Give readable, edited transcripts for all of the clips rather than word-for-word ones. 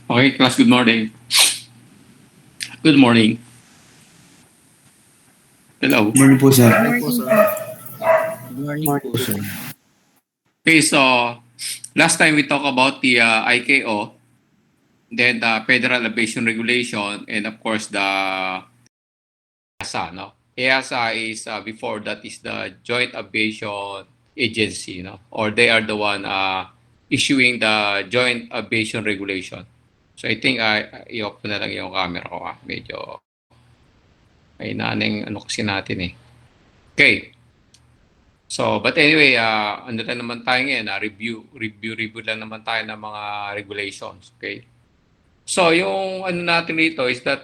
Okay, class, good morning. Good morning. Hello. Morning po, sir. Morning po, sir. Good morning po, sir. Okay, so last time we talked about the IKO, then the Federal Aviation Regulation, and of course the EASA. No, EASA is before that is the Joint Aviation Agency, no, or they are the one issuing the Joint Aviation Regulation. So I think i-off ko na lang yung camera ko. Medyo may naneng ano kasi natin eh. Okay. So, but anyway, ano lang naman tayo ngayon, review lang naman tayo ng mga regulations, okay? So, yung ano natin dito is that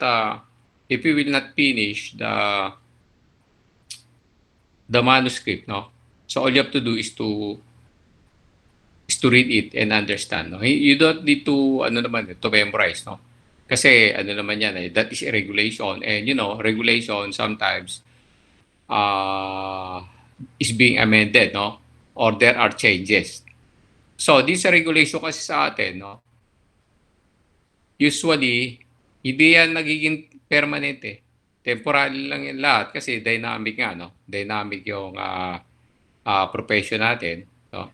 if we will not finish the manuscript, no? So, all you have to do is to read it and understand, no? You don't need to ano naman to memorize, no? Kasi ano naman yan, that is a regulation, and you know, regulation sometimes is being amended, no? Or there are changes. So, this regulation kasi sa atin, no? Usually, hindi yan nagiging permanent eh. Temporary lang yan lahat kasi dynamic nga, no? Dynamic yung profession natin, no?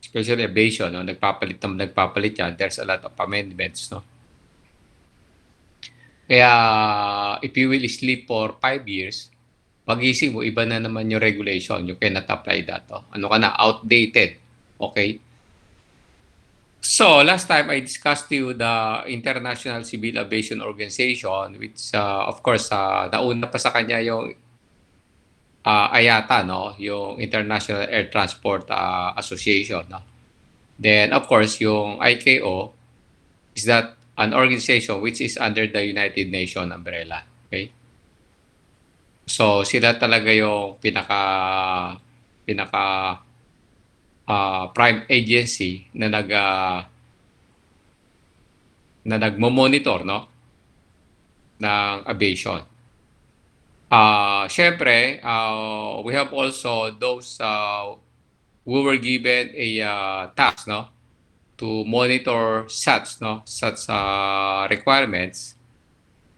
Especially aviation, no? Nagpapalit yan. There's a lot of amendments, no? Kaya, if you will sleep for 5 years, pagising mo, iba na naman yung regulation. You cannot apply that. Oh. Ano ka na? Outdated. Okay? So, last time I discussed to you the International Civil Aviation Organization, which, of course, nauna pa sa kanya yung IATA, no? Yung International Air Transport Association. No? Then, of course, yung ICAO is that an organization which is under the United Nations umbrella. Okay? So, sila talaga yung pinaka prime agency na nagmo-monitor, no, ng aviation. Syempre, we have also those who were given a task, no, to monitor such requirements.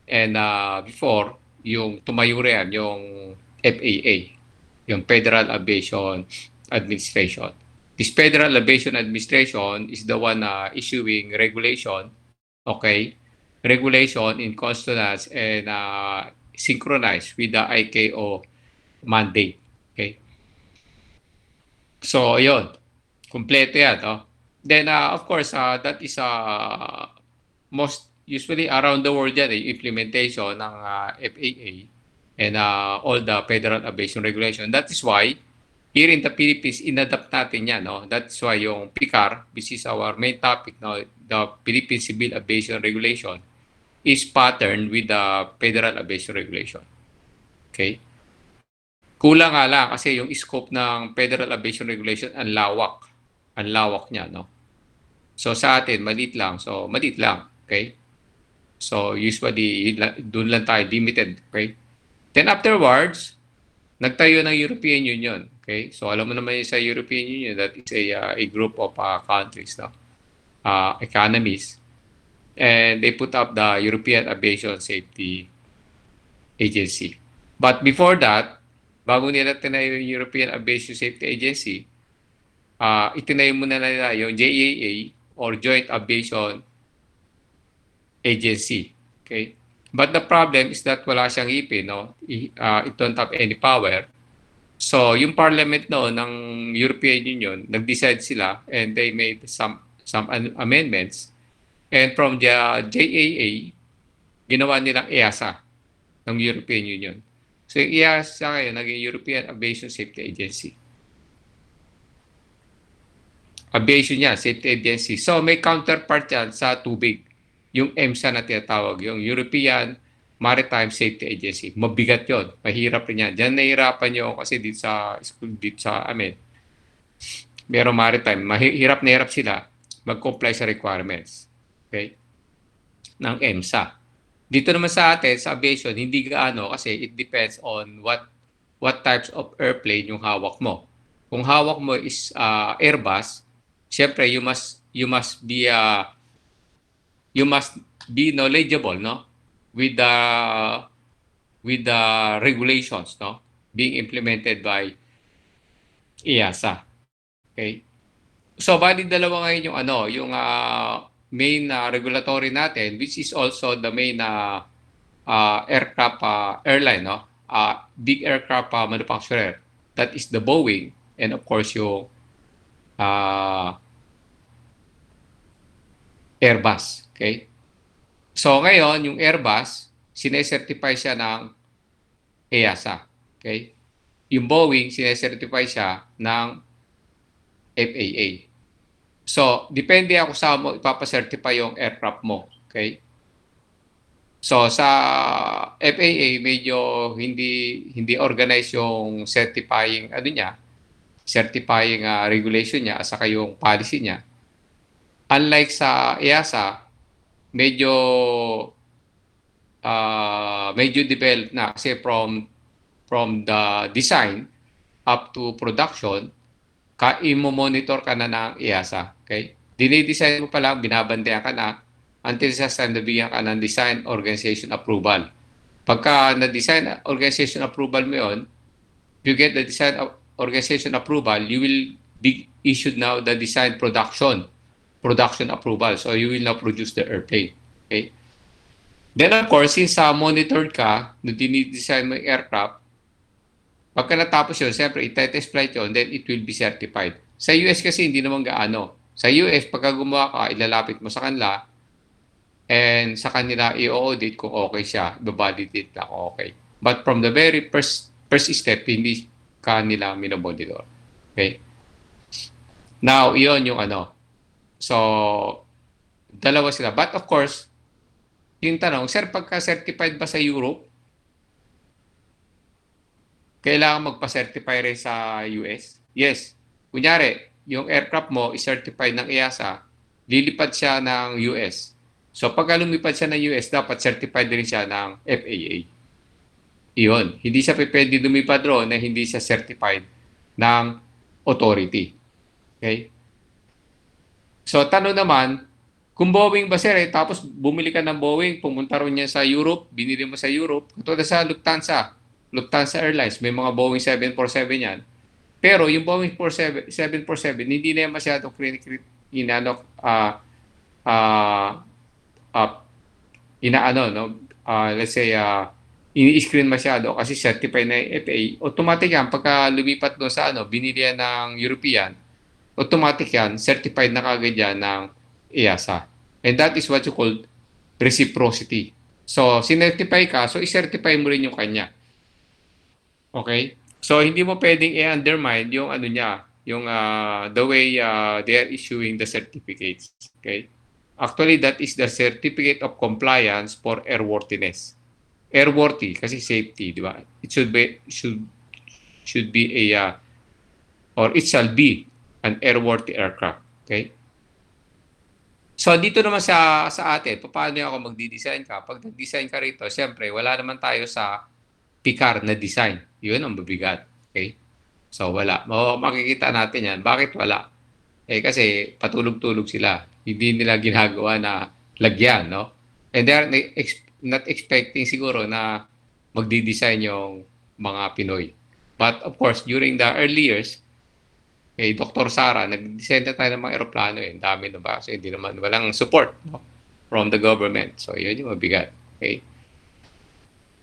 And before, yung tumayo rin yung FAA, yung Federal Aviation Administration. This Federal Aviation Administration is the one issuing regulation, okay? Regulation in consonance and synchronized with the ICAO mandate, okay? So, yun. Kompleto yan, no? Then, of course, that is most usually around the world yan, implementation ng FAA and all the Federal Aviation Regulation. That is why, here in the Philippines, inadapt natin yan. No? That's why yung PICAR, which is our main topic, no? The Philippine Civil Aviation Regulation, is patterned with the Federal Aviation Regulation. Okay? Kulang nga lang kasi yung scope ng Federal Aviation Regulation ang lawak. Ang lawak niya, no? So sa atin, maliit lang. So maliit lang, okay? So usually, doon lang tayo limited, okay? Then afterwards, nagtayo ng European Union, okay? So alam mo naman sa European Union, that is a group of countries, no? Economies. And they put up the European Aviation Safety Agency. But before that, bago nila tinayo yung European Aviation Safety Agency, itinayo muna nila yung JAA or Joint Aviation Agency. Okay? But the problem is that wala siyang ipin, no? It don't have any power. So, yung parliament no ng European Union, nag-decide sila and they made some amendments. And from the JAA, ginawa nilang EASA ng European Union. So, yung EASA ngayon, naging European Aviation Safety Agency. Aviation niya, Safety Agency. So, may counterpart yan sa tubig. Yung EMSA na tinatawag, yung European Maritime Safety Agency. Mabigat yon, mahirap rin yan. Diyan nahihirapan nyo kasi dito sa school, dito sa amin, meron maritime, mahirap na hirap sila mag-comply sa requirements. Okay? Ng EMSA. Dito naman sa atin, sa aviation, hindi gaano kasi it depends on what types of airplane yung hawak mo. Kung hawak mo is Airbus, syempre you must be you must be knowledgeable, no, with the regulations, no, being implemented by EASA. Okay? So bali dalawa ngayon yung main regulatory natin, which is also the main aircraft airline, no? Big aircraft manufacturer. That is the Boeing, and of course yung uh, Airbus. Okay? So ngayon, yung Airbus, sinecertify siya ng EASA. Okay? Yung Boeing, sinecertify siya ng FAA. So, depende ako sa mo ipapacertify yung aircraft mo. Okay? So, sa FAA, medyo hindi organized yung certifying regulation niya at saka yung policy niya. Unlike sa EASA, medyo developed na kasi from the design up to production, imo-monitor ka na ng EASA. Okay? Dinidesign mo pa lang, binabantayan ka na until sa nabigyan ka ng design organization approval. Pagka na-design organization approval mo yun, you get the design organization approval, you will be issued now the design production approval. So you will now produce the airplane. Okay? Then of course, since monitored ka, nung dinidesign mo yung aircraft, pagka natapos yun, siyempre, itetest flight yun, then it will be certified. Sa US kasi, hindi naman gaano. Sa US, pagka gumawa ka, ilalapit mo sa kanila, and sa kanila i-audit kung okay siya, i-validate lang kung okay. But from the very first step, hindi ka nila minamonitor. Okay? Now, iyon yung So, dalawa sila. But of course, yung tanong, sir, pagka-certified ba sa Europe, kailangan magpa-certify rin sa US? Yes. Kunyari, yung aircraft mo is certified ng EASA, lilipad siya ng US. So pagka lumipad siya ng US, dapat certified din siya ng FAA. Iyon. Hindi siya pwede lumipad ron na hindi siya certified ng authority. Okay? So tanong naman, kung Boeing ba sir, tapos bumili ka ng Boeing, pumunta ron niya sa Europe, binili mo sa Europe, katulad sa Lufthansa Airlines, may mga Boeing 747 yan. Pero yung Boeing 747, hindi na yan masyadong let's say, ini-screen masyado kasi certified na yung FAA. Automatic yan, pagka lumipat doon sa binili yan ng European, automatic yan, certified na kagad yan ng EASA. And that is what you call reciprocity. So, sinertify ka, so i-certify mo rin yung kanya. Okay? So, hindi mo pwedeng i-undermine yung yung the way they are issuing the certificates. Okay? Actually, that is the certificate of compliance for airworthiness. Airworthy kasi safety, di ba? It should be or it shall be an airworthy aircraft. Okay? So, dito naman sa atin, paano ako magdi-design ka? Pag nag-design ka rito, siyempre, wala naman tayo sa PICAR na design. Yun ang mabigat. Okay? So, wala. Makikita natin yan. Bakit wala? Kasi patulog-tulog sila. Hindi nila ginagawa na lagyan, no? And they are not expecting siguro na magdi-design yung mga Pinoy. But of course, during the early years, Dr. Sara, nag-design na tayo ng mga aeroplano. Dami na ba? Kasi hindi naman, walang support, no, from the government. So, yun yung mabigat. Okay?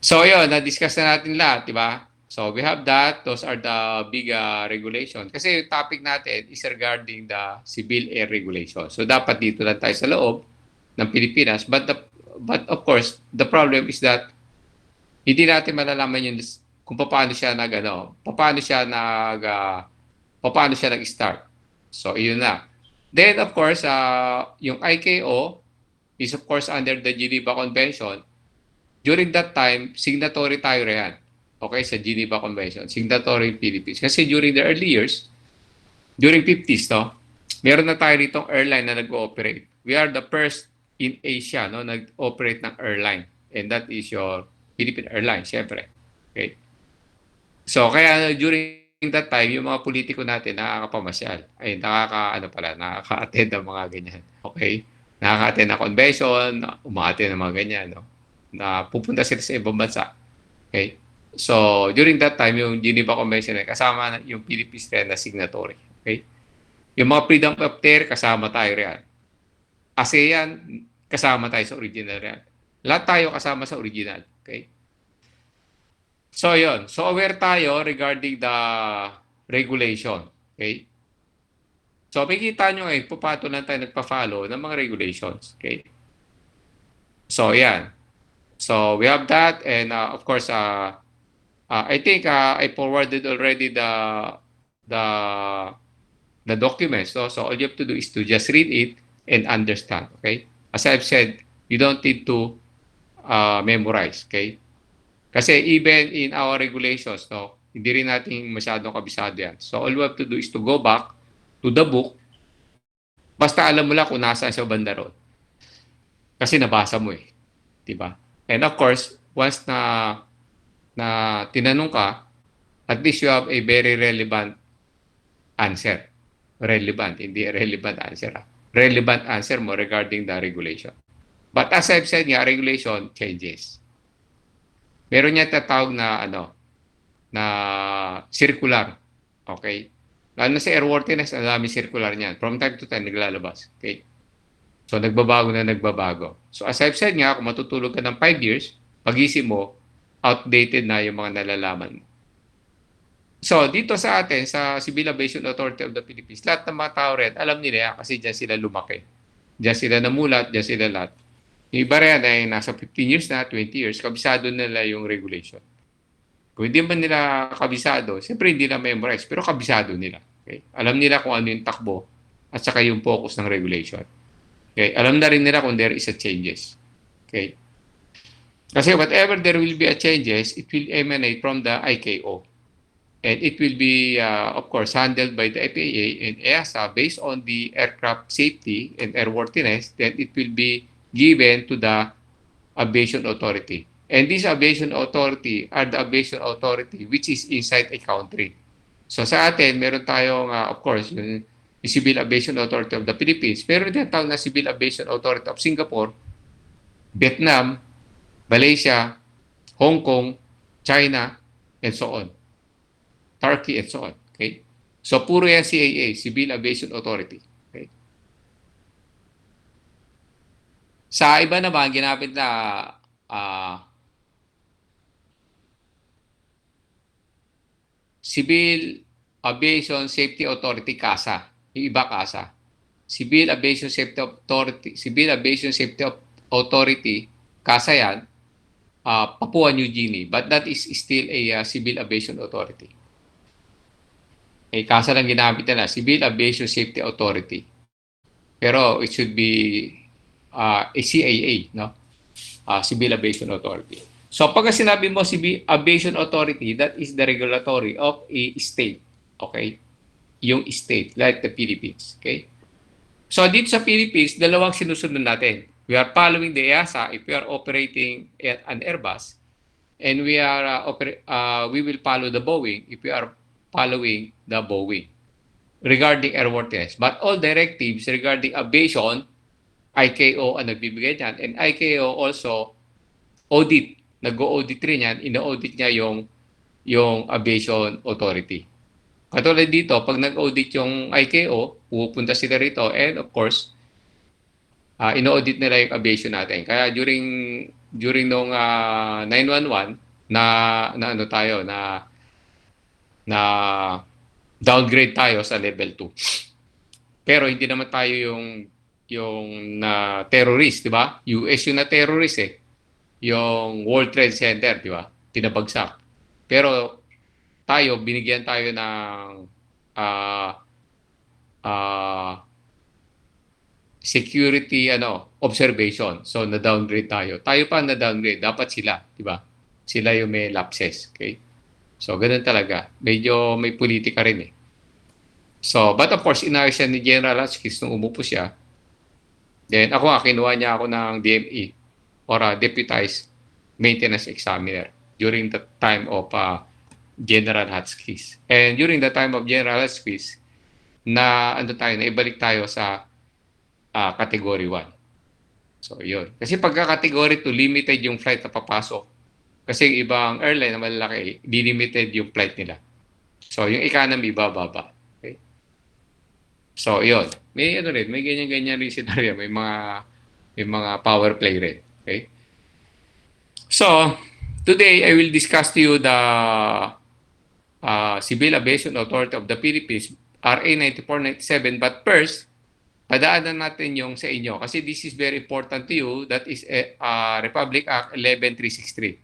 So, yun, na-discuss na natin lahat, di ba? So, we have that. Those are the big regulations. Kasi yung topic natin is regarding the civil air regulation. So, dapat dito lang tayo sa loob ng Pilipinas. But of course, the problem is that hindi natin malalaman yung kung paano siya nag-start. So, yun na. Then, of course, yung ICAO is of course under the Geneva Convention. During that time, signatory tayo riyan. Okay, sa Geneva Convention. Signatory Philippines. Kasi during the early years, during 50s, no, meron na tayo ditong airline na nag-ooperate. We are the first in Asia, no, nag-operate ng airline. And that is your Philippine Airlines, syempre. Okay. So, kaya during that time, yung mga politiko natin nakakapamasyal. Nakaka-attend ng mga ganyan. Okay? nakaka-attend ng convention, uma-attend ng mga ganyan, no? Na pupunta sila sa ibang bansa. Okay? So, during that time, yung Geneva Convention ay kasama yung Philippines rin na signatory. Okay? Yung mga freedom of there, kasama tayo riyan. ASEAN, kasama tayo sa original riyan. Lahat tayo kasama sa original. Okay? So, yun. So, aware tayo regarding the regulation. Okay? So, makikita nyo ngayon, pupato lang tayo nagpa-follow ng mga regulations. Okay? So, yan. So, we have that. And, of course, I think I forwarded already the the documents. So all you have to do is to just read it and understand. Okay? As I've said, you don't need to memorize. Okay? Kasi even in our regulations, no, hindi rin natin masyadong kabisado yan. So all you have to do is to go back to the book. Basta alam mo lang kung nasaan sa banda roon. Kasi nabasa mo eh. Diba? And of course, once na tinanong ka, at least you have a very relevant answer. Relevant, hindi relevant answer. Relevant answer mo regarding the regulation. But as I've said nga, regulation changes. Meron niya tatawag na na circular. Okay? Lalo na sa airworthiness, ang dami circular niyan. From time to time, naglalabas. Okay? So, nagbabago na nagbabago. So, as I've said nga, kung matutulog ka ng 5 years, pagising mo, outdated na yung mga nalalaman mo. So, dito sa atin, sa Civil Aviation Authority of the Philippines, lahat ng mga tao rin, alam nila yan kasi dyan sila lumaki. Dyan sila namulat, dyan sila lahat. Yung iba rin ay nasa 15 years na, 20 years, kabisado nila yung regulation. Kung hindi man nila kabisado, siyempre hindi na memorize, pero kabisado nila. Okay? Alam nila kung ano yung takbo at saka yung focus ng regulation. Okay? Alam na rin nila kung there is a changes. Okay? Kasi whatever there will be a changes, it will emanate from the ICAO. And it will be, of course, handled by the FAA and EASA based on the aircraft safety and airworthiness. Then it will be given to the Aviation Authority. And this Aviation Authority are the Aviation Authority which is inside a country. So sa atin, meron tayong, of course, yung Civil Aviation Authority of the Philippines. Meron din tawag na Civil Aviation Authority of Singapore, Vietnam, Malaysia, Hong Kong, China, and so on. Turkey, and so on. Okay? So, puro yan CAA, Civil Aviation Authority. Okay? Sa iba naman, ginamit na Civil Aviation Safety Authority, CASA. Yung iba, CASA. Civil Aviation Safety Authority, CASA yan, Papua New Guinea. But that is still a Civil Aviation Authority. Kasa lang ginamit nila, Civil Aviation Safety Authority. Pero it should be a CAA, no? Civil Aviation Authority. So pag sinabi mo Civil Aviation Authority, that is the regulatory of a state. Okay? Yung state, like the Philippines. Okay? So dito sa Philippines, dalawang sinusunod natin. We are following the EASA if we are operating an Airbus, and we will follow the Boeing if we are following the Boeing regarding airworthiness. But all directives regarding aviation, ICAO ang nagbibigay niyan. And ICAO also audit. Nag-audit rin yan. Ina-audit niya yung Aviation Authority. Katulad dito, pag nag-audit yung ICAO, pupunta sila rito. And of course, ina-audit nila yung aviation natin. Kaya during nung 911, na ano tayo, na downgrade tayo sa level 2. Pero hindi naman tayo yung na terrorist, di ba? US yung na terrorist eh. Yung World Trade Center, di ba? Pinabagsak. Pero tayo, binigyan tayo ng security observation. So na-downgrade tayo. Tayo pa na-downgrade, dapat sila, di ba? Sila yung may lapses, okay? So, ganun talaga. Medyo may politika rin eh. So, but of course, inayos siya ni General Hotchkiss nung umupo siya. Then, ako nga, kinuha niya ako ng DME or Deputized Maintenance Examiner during the time of General Hotchkiss. And during the time of General Hotchkiss, naibalik tayo sa Category 1. So, yun. Kasi pagka category 2, limited yung flight na papasok. Kasi yung ibang airline na malalaki, limited yung flight nila. So, yung economy, bababa. Okay? So, yun. May ano rin, may ganyan-ganyan rin scenario. May mga power play rin. Okay? So, today I will discuss to you the Civil Aviation Authority of the Philippines, RA 9497. But first, padaanan natin yung sa inyo kasi this is very important to you. That is Republic Act 11363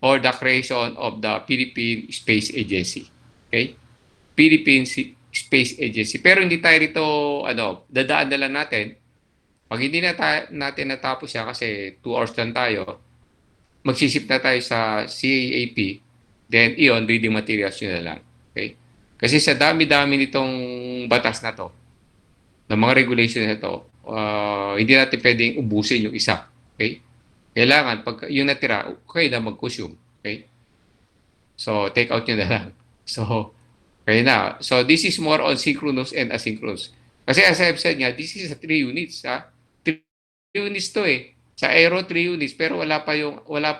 or the creation of the Philippine Space Agency. Okay? Philippine Space Agency. Pero hindi tayo rito, dadaan na lang natin. Pag hindi natin natapos siya kasi 2 hours lang tayo, magsisip na tayo sa CAAP, then iyon, reading materials nyo na lang. Okay? Kasi sa dami-dami nitong batas na to, ng mga regulation na to, hindi natin pwedeng ubusin yung isa. Okay? Kailangan, pag yung natira, okay na mag-consume. Okay? So, take out nyo na lang. So, okay na. So, this is more on synchronous and asynchronous. Kasi as I've said nga, this is a 3 units. 3 units to eh. Sa aero 3 units pero wala pa wala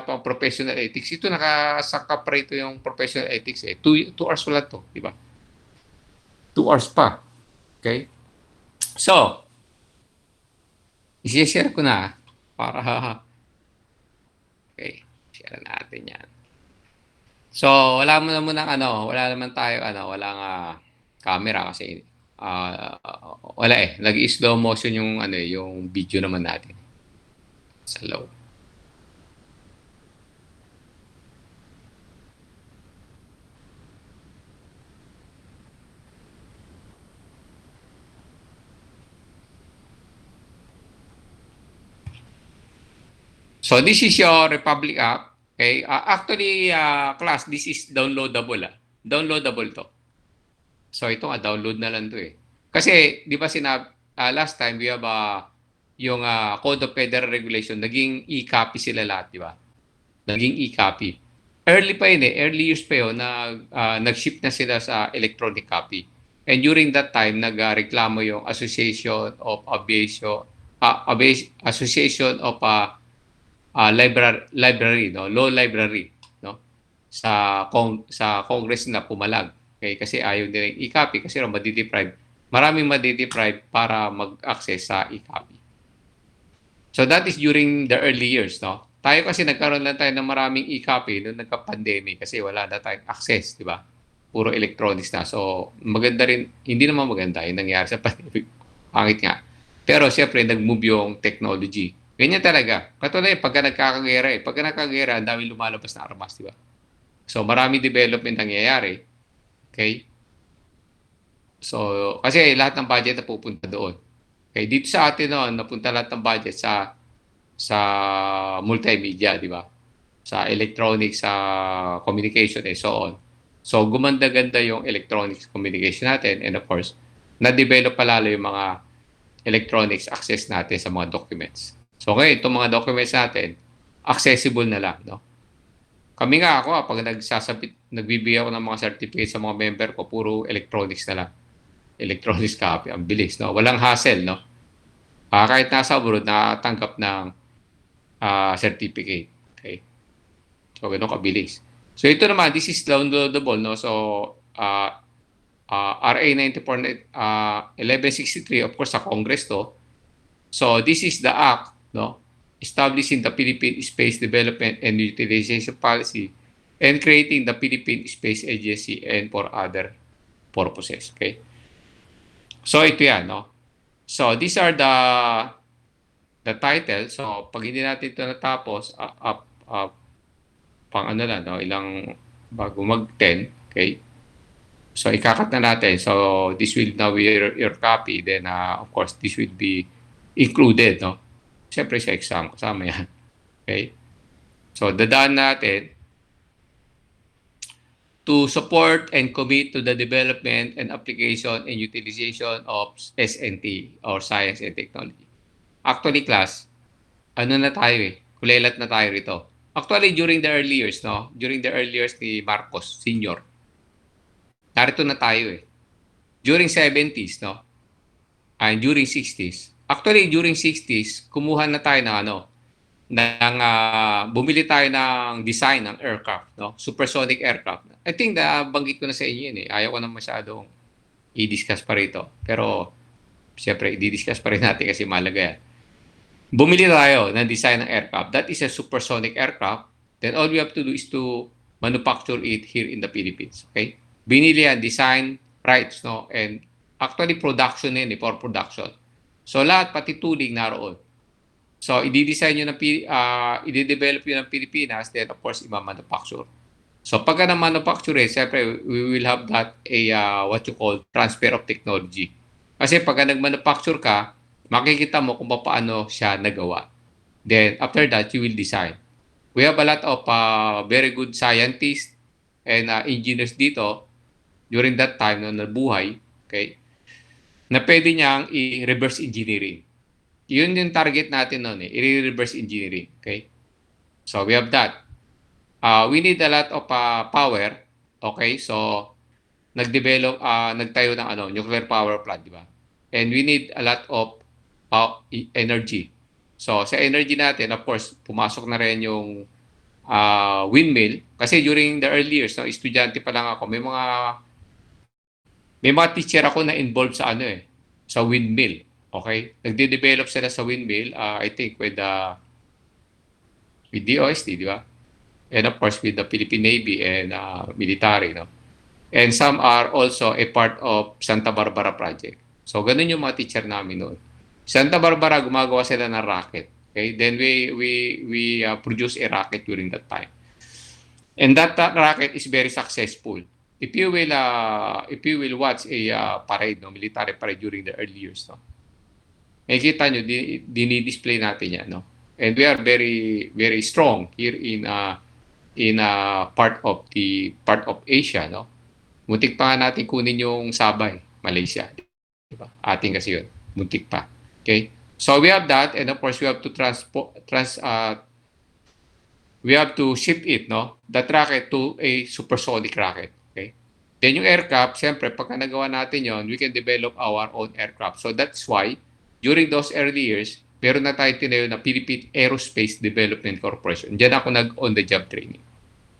pang professional ethics. Ito nakasakap rito yung professional ethics eh. 2 hours wala to, di ba? 2 hours pa. Okay? So, i-share ko na para okay, share natin 'yan. So, wala naman tayo walang camera kasi wala eh. Nag-slow motion yung video naman natin sa loob. So this is your Republic app. Okay? Actually, class, this is downloadable. Downloadable to. So ito download na lang to eh. Kasi, di ba last time we have yung Code of Federal Regulation, naging e-copy sila lahat, di ba? Naging e-copy. Early pa yun eh. Early years pa yun na nag-ship na sila sa electronic copy. And during that time, nagreklamo yung Association of Aviation, Association of library, no, law library, no, sa Congress na pumalag. Okay, kasi ayaw nila yung e-copy kasi maraming madideprive para mag-access sa e-copy. So that is during the early years, no. Tayo kasi nagkaroon lang tayo ng maraming e-copy noong nagka-pandemic kasi wala na tayong access, di ba? Puro electronics na. So maganda rin, hindi naman maganda yung nangyari sa pandemic. Pangit nga. Pero siyempre nag-move yung technology. Ganyan talaga. Katulad pagka nagkakagera eh. Pagka nagkakagera, ang dami lumalabas na armas, di ba? So, marami development nangyayari. Okay? So, kasi lahat ng budget na pupunta doon. Okay, dito sa atin noon, napunta lahat ng budget sa multimedia, di ba? Sa electronics, sa communication, and so on. So, gumanda-ganda yung electronics communication natin and of course, na-develop palalo yung mga electronics access natin sa mga documents. So ngayon, itong mga documents natin, accessible na lang, no? Kami nga ako, pag nagbibigay ako ng mga certificate sa mga member ko, puro electronics na lang. Electronics copy, ang bilis, no? Walang hassle, no? Kahit nasa abroad, nakatanggap ng certificate. Okay? So, ganun kabilis. So, ito naman, this is downloadable, no? So, RA 1163, of course, sa Congress to. So, this is the act, no, establishing the Philippine Space Development and Utilization Policy and creating the Philippine Space Agency and for other purposes. Okay? So, ito yan, no? So, these are the title. So, pag hindi natin ito natapos, pang lang, no? Bago mag-10, okay? So, ikakat na natin. So, this will now be your copy. Then, of course, this will be included, no? Siyempre sa exam, kasama yan. Okay? So, dadaan natin to support and commit to the development and application and utilization of SNT or Science and Technology. Actually, class, na tayo eh. Kulelat na tayo rito. Actually, during the early years, no? During the early years ni Marcos Sr., narito na tayo eh. During 70s, no? And during 60s, Actually, during 60s, kumuha na tayo ng bumili tayo ng design ng aircraft, no? Supersonic aircraft. I think banggit ko na sa inyo yun eh. Ayaw ko na masyadong i-discuss pa rito. Pero, siyempre, i-discuss pa rin natin kasi malaga yan. Bumili tayo ng design ng aircraft. That is a supersonic aircraft. Then all we have to do is to manufacture it here in the Philippines. Okay? Binili yan, design, rights, no? And actually, production yun eh, for production. So, lahat, pati tooling naroon. So, i-design nyo i-develop yun ng Pilipinas, then of course, i-manufacture. So, pagka na-manufacture, siyempre, we will have that what you call transfer of technology. Kasi pagka nag-manufacture ka, makikita mo kung paano siya nagawa. Then, after that, you will design. We have a lot of very good scientists and engineers dito during that time na nabuhay, okay, na pwede niyang i-reverse engineering. Yun yung target natin noon eh, i-reverse engineering. Okay? So, we have that. We need a lot of power. Okay? So, nagtayo ng nuclear power plant, di ba? And we need a lot of energy. So, sa energy natin, of course, pumasok na rin yung windmill. Kasi during the early years, no, estudyante pa lang ako, may mga teacher ako na involved sa sa windmill. Okay? Nagde-develop sila sa windmill, I think with DOST, di ba? And of course, with the Philippine Navy and military, no? And some are also a part of Santa Barbara project. So, ganun yung mga teacher namin noon. Santa Barbara, gumagawa sila ng rocket. Okay? Then we produce a rocket during that time. And that rocket is very successful. If you will watch a parade, no, military parade during the early years, no, makikita nyo, dinidisplay natin yan, no? And we are very, very strong here in part of Asia, no? Muntik pa nga natin kunin yung Sabay, Malaysia. Diba? Ating kasi yun. Muntik pa. Okay? So we have that, and of course we have to we have to ship it, no? That rocket to a supersonic rocket. Okay? Then yung aircraft, siyempre, pagka nagawa natin yon, we can develop our own aircraft. So that's why, during those early years, meron na tayo tinayo na Philippine Aerospace Development Corporation. Diyan ako nag-on-the-job training.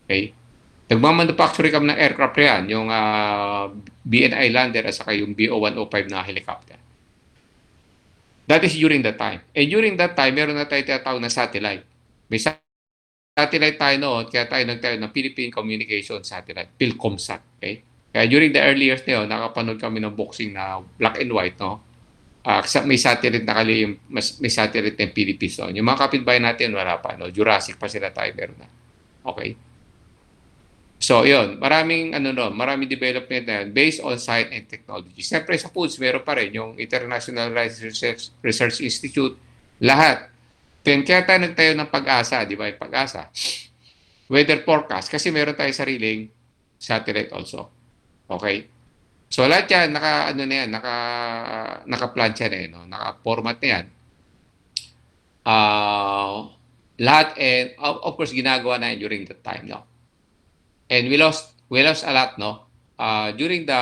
Okay? Nagmamanufacture kami ng aircraft yan, yung BNI Lander at saka yung BO-105 na helicopter. That is during that time. And during that time, meron na tayo tinatawag na satellite. May satellite tayo noon, kaya tayo nagtayo ng Philippine Communication Satellite, PhilComSat. Okay? Kaya during the early years na yun, nakapanood kami ng boxing na black and white, no? May satellite na may satellite ng Philippines noon. Yung mga kapitbahay natin, wala pa. No? Jurassic pa sila tayo, meron na. Okay? So, yun. Maraming development na yun based on science and technology. Siyempre, sa foods, meron pa rin yung International Rice Research Institute. Lahat. Then, kaya tayo nagtayo ng Pag-asa, di ba? Yung Pag-asa. Weather forecast. Kasi meron tayo sariling satellite also. Okay? So, lahat yan, naka-plancha na yan, no? Naka-format na yan. Lahat, and of course, ginagawa na yan during that time, no? And we lost a lot, no? During the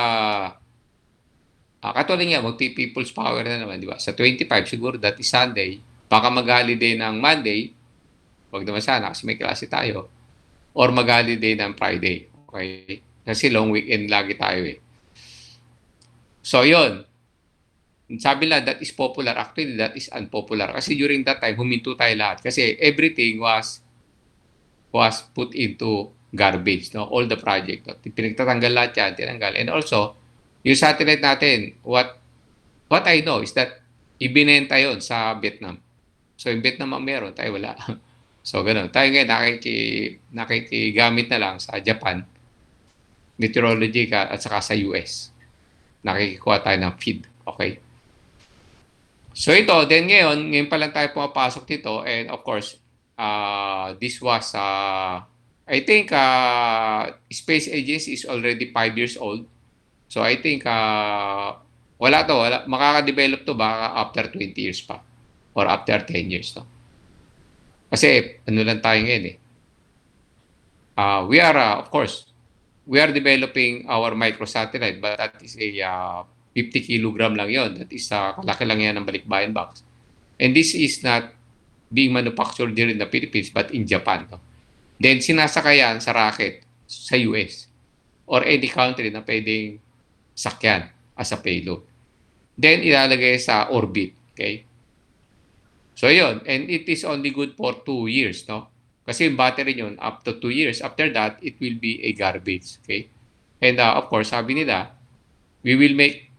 katulad nga, magpi-people's power na naman, di ba? Sa 25, siguro that is Sunday, baka mag-holiday ng Monday, wag naman sana kasi may klase tayo, or mag-holiday ng Friday. Okay? Kasi long weekend lagi tayo eh. So, yun. Sabi lang, that is popular. Actually, that is unpopular. Kasi during that time, huminto tayo lahat. Kasi everything was put into garbage, no? All the project. No? Pinagtatanggal lahat yan, tinanggal. And also, yung satellite natin, what I know is that ibinenta yon sa Vietnam. So, yung Vietnam ang meron, tayo wala. So, ganun. Tayo ngayon, nakikigamit na lang sa Japan, meteorology at saka sa US. Nakikikuha tayo ng feed. Okay? So, ito, then ngayon pa lang tayo pumapasok dito. And of course, this was I think Space Agency is already 5 years old. So I think wala. Makaka-develop to baka after 20 years pa or after 10 years to. Kasi lang tayo ngayon eh. Of course, we are developing our microsatellite, but that is a 50 kilogram lang yon. That is, kalaki lang yan ng balikbayan box. And this is not being manufactured here in the Philippines but in Japan. No? Then sinasakayan sa rocket sa US or any country na pwedeng sakyan as a payload. Then ilalagay sa orbit. Okay? So yun, and it is only good for 2 years, no? Kasi yung battery yun, up to 2 years. After that, it will be a garbage. Okay? And of course, sabi nila, we will make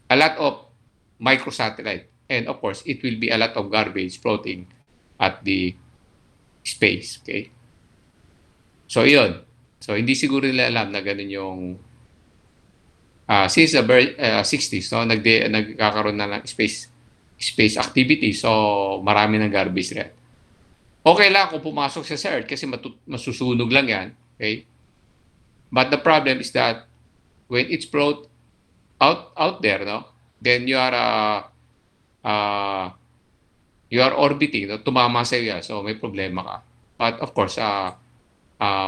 a lot of microsatellite. And of course, it will be a lot of garbage floating at the space. Okay? So yun. So hindi siguro nila alam na ganun yung since the 60s, no, nagkakaroon na ng space activity. So marami ng garbage rin. Okay lang kung pumasok sa Earth kasi masusunog lang yan. Okay? But the problem is that when it's brought out there, no, then you are orbiting, no, tumama sa iyo, so may problema ka. But of course,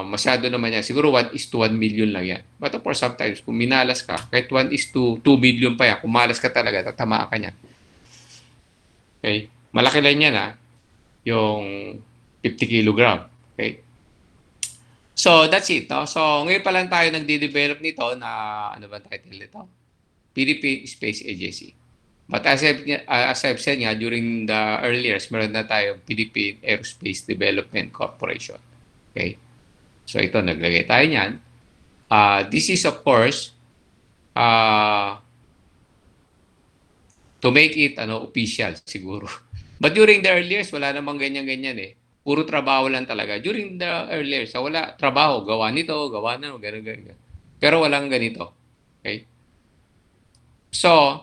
masyado naman yan. Siguro 1:1 million lang yan. But of course, sometimes kung minalas ka, kahit 1:2 million pa yan, kung malas ka talaga, tatamaan ka niyan. Okay? Malaki lang yan, yung 50 kilogram. Okay? So, that's it. No? So, ngayon pa lang tayo nagde-develop nito na, ano ba title nito? Philippine Space Agency. But as I've said nga, during the early years, meron na tayo Philippine Aerospace Development Corporation. Okay? So, ito, naglagay tayo niyan. This is, of course, to make it official, siguro. But during the early years, wala namang ganyan-ganyan eh. Puro trabaho lang talaga. During the early years, wala trabaho. Gawa nito, gawa na, ganun. Pero walang ganito. Okay? So,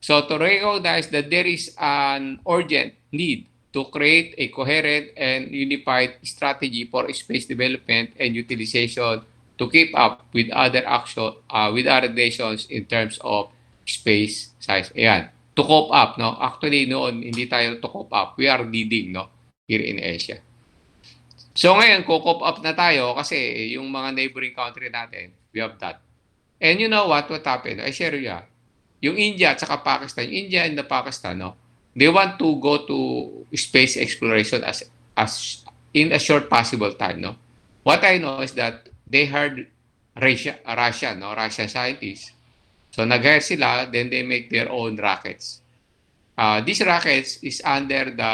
So to recognize that there is an urgent need to create a coherent and unified strategy for space development and utilization to keep up with other nations in terms of space size. Ayan. To cope up, no? Actually, noon, hindi tayo to cope up. We are leading, no? Here in Asia. So ngayon, co-cope up na tayo kasi yung mga neighboring country natin, we have that. And you know what happened? I share you. Yung India at saka Pakistan, India and the Pakistan, no? They want to go to space exploration as in a short possible time, no? What I know is that they heard Russian scientists. So nag-hire sila, then they make their own rockets. These rockets is under the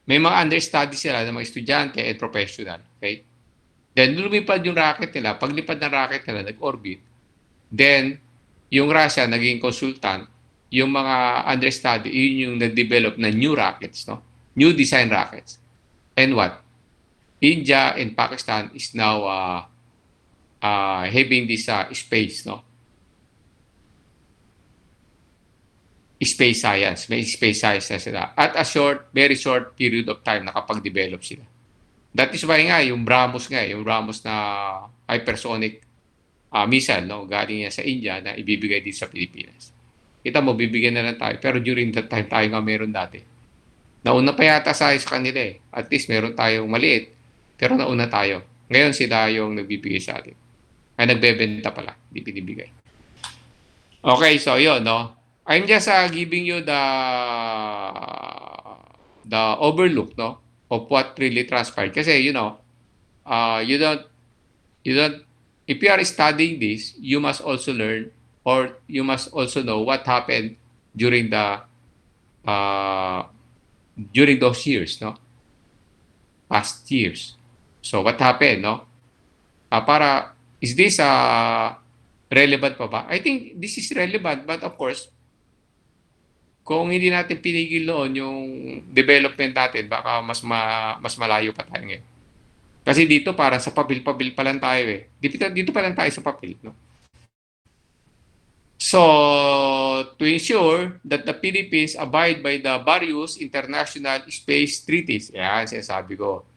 may mga understudy sila ng mga estudyante and professional. Okay? Then lumipad yung rocket nila. Paglipad ng rocket nila, nag-orbit. Then, yung Russia naging consultant. Yung mga understudy, yun yung nag-develop na new rockets, no? New design rockets. And what? India and Pakistan is now having this space, no? Space science. May space science na sila. At a very short period of time nakapag-develop sila. That is why nga, yung BrahMos na hypersonic missile, no, galing yan sa India na ibibigay dito sa Pilipinas. Kita mo, bibigyan na lang tayo. Pero during that time, tayo nga meron dati. Nauna pa yata sa kanila eh. At least meron tayong maliit. Pero nauna tayo. Ngayon sila yung nagbibigay sa atin. Ay, nagbebenta pala. Hindi binibigay. Okay, so yun, no? I'm just giving you the overlook, no, of what really transpired. Kasi you know, you don't. If you are studying this, you must also learn, or you must also know what happened during those years, no, past years. So what happened, no? Is this relevant pa ba? I think this is relevant, but of course, kung hindi natin pinigil noon yung development natin, baka mas malayo pa tayo ngayon. Kasi dito para sa papel-papel pa lang tayo eh. Dito pa lang tayo sa papel, no? So, to ensure that the Philippines abide by the various international space treaties, yan, sinasabi ko,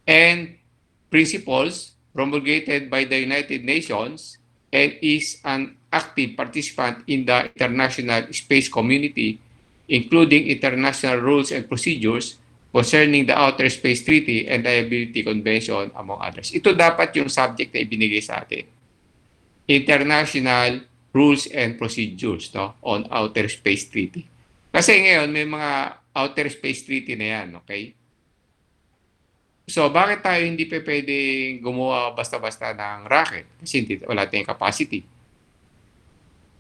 and principles promulgated by the United Nations and is an active participant in the international space community, including international rules and procedures concerning the Outer Space Treaty and Liability Convention, among others. Ito dapat yung subject na ibinigay sa atin. International Rules and Procedures, no, on Outer Space Treaty. Kasi ngayon, may mga Outer Space Treaty na yan, okay? So, bakit tayo hindi pa pwedeng gumawa basta-basta ng rocket? Kasi wala tayong capacity.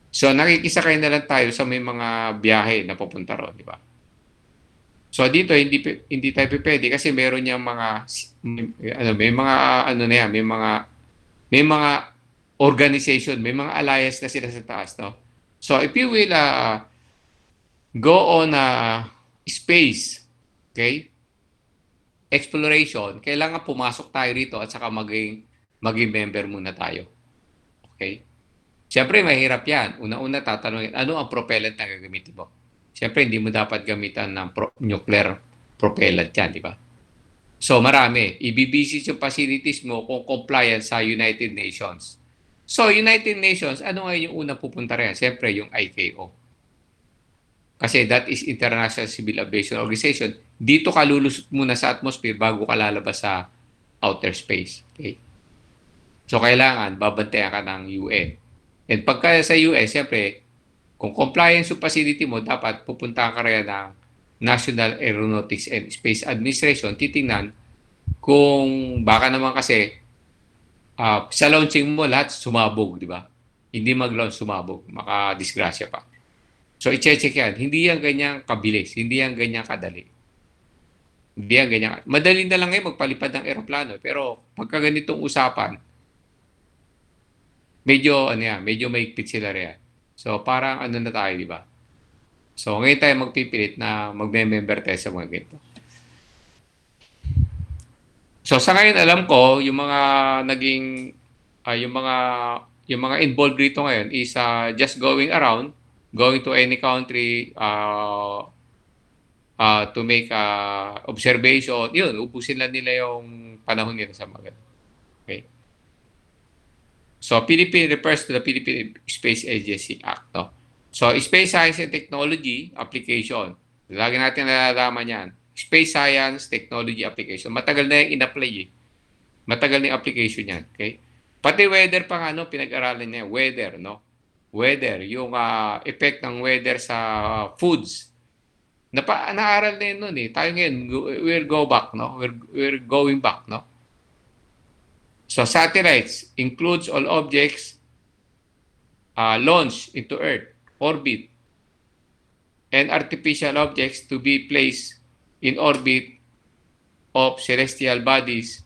So, nakikisakay na lang tayo sa may mga biyahe na pupunta ron, di ba? So, dito, hindi tayo pwede kasi meron niyang mga, may mga organization, may mga alliance na sila sa taas, no? So, if you will go on space, okay, exploration, kailangan pumasok tayo rito at saka maging member muna tayo. Okay? Siyempre, mahirap yan. Una-una, tatanungin, ano ang propellant na gagamitin mo? Siyempre, hindi mo dapat gamitan ng nuclear propellant yan, di ba? So, marami. Ibibisit yung facilities mo kung compliant sa United Nations. So, United Nations, ano nga yung unang pupunta rin? Siyempre, yung ICAO. Kasi that is International Civil Aviation Organization. Dito ka lulusot muna sa atmosphere bago ka lalabas sa outer space. Okay? So, kailangan babantayan ka ng UN. And pagka sa US, siyempre, kung compliance yung facility mo, dapat pupunta ka rin ng National Aeronautics and Space Administration, titingnan kung baka naman kasi sa launching mo lahat sumabog, di ba? Hindi mag-launch sumabog, makadisgrasya pa. So, i-check yan. Hindi yan ganyang kabilis. Hindi yan ganyang kadali. Hindi yan ganyan. Madali na lang ngayon magpalipad ng eroplano. Pero pagka ganitong usapan, medyo maigpit sila riyan. So, parang ano na tayo, di ba? So, ngayon tayo magpipilit na magme-member tayo sa mga ganito. So, sa ngayon alam ko, yung mga naging, yung mga involved dito ngayon is just going around, going to any country to make observation. Yun, ubusin lang nila yung panahon nila sa mga ganito. Okay? So, Philippine refers to the Philippine Space Agency Act. No? So, Space Science and Technology Application. Lagi natin nalalaman yan. Space Science Technology Application. Matagal na yung in-apply eh. Matagal na yung application yan. Okay? Pati weather pa nga, no, pinag-aralan niya. Weather, no? Weather. Yung effect ng weather sa foods. Naaral na yun nun eh. Tayo ngayon, we'll go back, no? We're going back, no? So, satellites includes all objects launched into Earth, orbit, and artificial objects to be placed in orbit of celestial bodies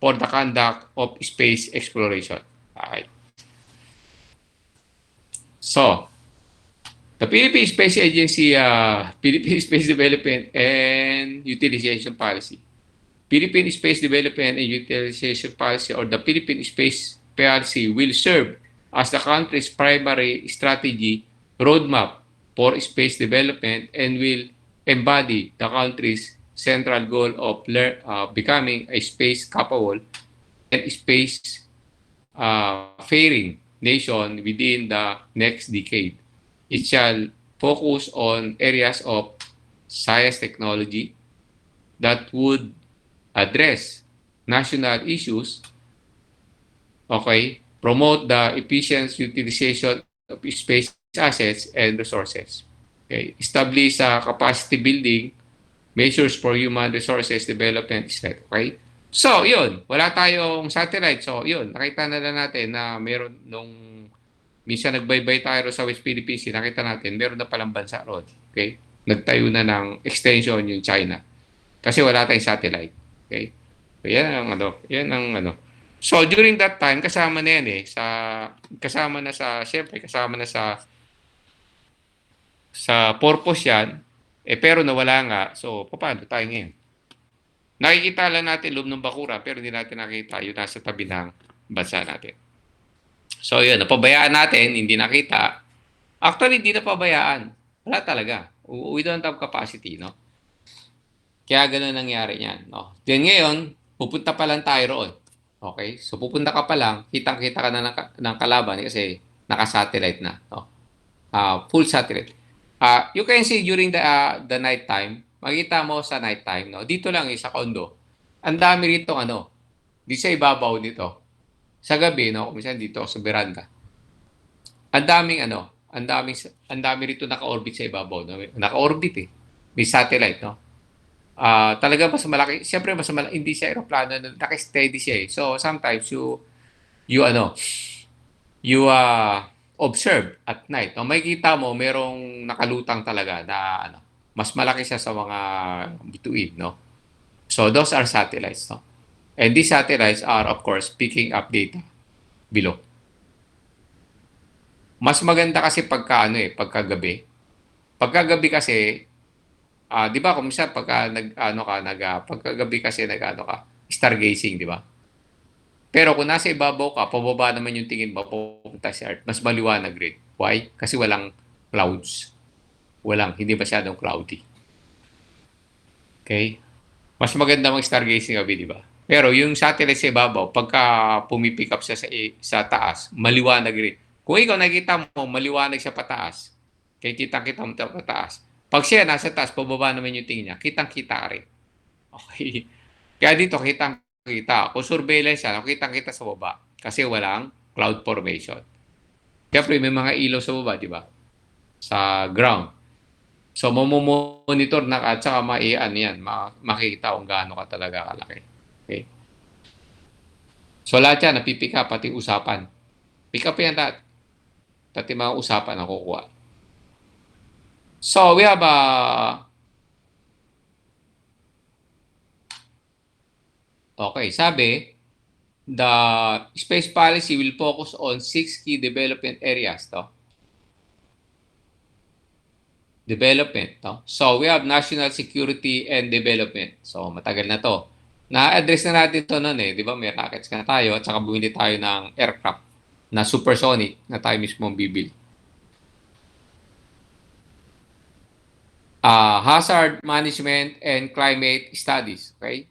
for the conduct of space exploration. Okay. So, the Philippine Space Agency, Philippine Space Development and Utilization Policy. Philippine Space Development and Utilization Policy, or the Philippine Space Policy, will serve as the country's primary strategy roadmap for space development and will embody the country's central goal of becoming a space-capable and space-faring nation within the next decade. It shall focus on areas of science technology that would address national issues, okay, promote the efficient utilization of space assets and resources, okay, establish capacity building measures for human resources development, okay. So, yun, wala tayong satellite. So, yun, nakita na lang natin na meron nung minsan nagbaybay tayo sa West Philippine Sea, nakita natin, meron na palang bansa ron. Okay? Nagtayo na ng extension yung China. Kasi wala tayong satellite. Okay? So, yan ang ano. So, during that time, kasama na yan eh. Kasama na sa purpose yan. Pero nawala nga. So, paano tayo ngayon? Nakikita lang natin loob ng bakura, pero hindi natin nakita yung nasa tabi ng bansa natin. So, yun, napabayaan natin, hindi nakita. Actually, hindi napabayaan. Wala talaga. We don't have capacity, no? Kaya gano'n nangyari niyan, no? Then ngayon, pupunta pa lang tayo roon. Okay? So, pupunta ka pa lang, kitang-kita ka na ng kalaban kasi naka-satellite na, no? Full satellite. You can see during the night time, makita mo sa nighttime, no? Dito lang sa condo. Ang dami rito di sa ibabaw dito. Sa gabi, no? Minsan dito sa veranda. Ang daming ang dami rito naka-orbit sa ibabaw, no? Naka-orbit eh. May satellite, no? Talaga mas malaki. Siyempre mas malaki, hindi siya aeroplano, naka-steady siya eh. So sometimes you ano, you observe at night. No? Makikita mo merong nakalutang talaga na mas malaki siya sa mga bituin, no? So those are satellites, no? And these satellites are of course picking up data below. Mas maganda kasi pagkagabi. Pagkagabi kasi, 'di ba kung minsan pagkagabi kasi stargazing, 'di ba? Pero kung nasa ibabaw ka, pababa naman yung tingin mo, pupunta sa Earth, mas maliwanag rin. Why? Kasi walang clouds. Hindi masyadong cloudy. Okay? Mas maganda mag-stargazing gabi, di ba? Pero yung satellite sa ibabaw, pagka pumipick up siya sa taas, maliwanag rin. Kung ikaw nakikita mo, maliwanag siya pataas. Kaya kitang-kita mo pataas. Pag siya nasa taas, pababa naman yung tingin niya, kitang-kita ka rin. Okay? Kaya dito, kitang-kita. Kung surveillance siya, kitang-kita sa baba. Kasi walang cloud formation. Siyempre, may mga ilaw sa baba, di ba? Sa ground. So, mamomonitor na at saka makikita kung gaano ka talaga kalaki. Okay? So, lahat yan, napipick up, pati usapan. Pick up yan lahat. Pati mga usapan na kukuha. So, we have okay, sabi, the space policy will focus on 6 key development areas. Development. So, we have national security and development. So, matagal na to. Na-address na natin to noon eh. Di ba? May rockets na tayo at saka bumili tayo ng aircraft na supersonic na tayo mismo ang bibili. Hazard management and climate studies. Okay?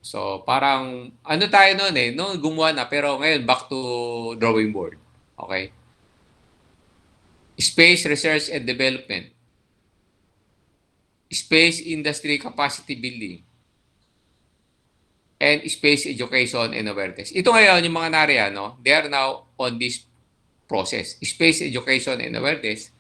So, parang, tayo noon eh. Noon gumawa na, pero ngayon, back to drawing board. Okay? Space research and development. Space industry capacity building. And space education and awareness. Ito ngayon, yung mga nariyan, they are now on this process. Space education and awareness.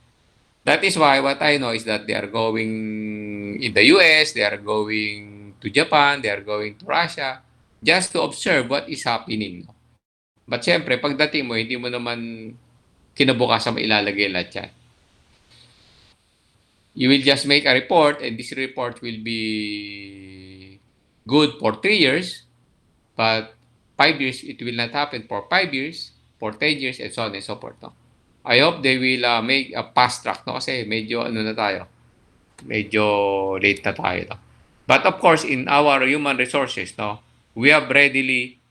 That is why what I know is that they are going in the US, they are going to Japan, they are going to Russia, just to observe what is happening. But syempre, pagdating mo, hindi mo naman kinabukasan mailalagay lahat yan. You will just make a report and this report will be good for 3 years, but 5 years, it will not happen for 5 years, for 10 years, and so on and so forth. I hope they will make a fast track, kasi medyo na tayo. Medyo late na tayo. But of course, in our human resources, we have readily,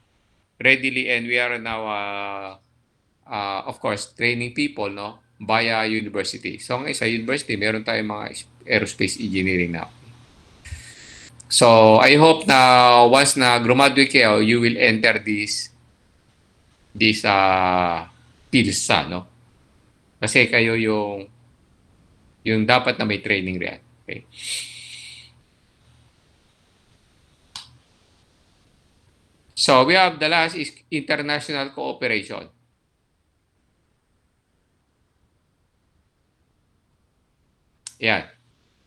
and we are now, of course, training people, via university. So, sa university, meron tayong mga aerospace engineering now. So, I hope na once na graduate kayo, you will enter this PILSA, Kasi kayo yung dapat na may training rin. Okay? So, we have the last is international cooperation. Yan.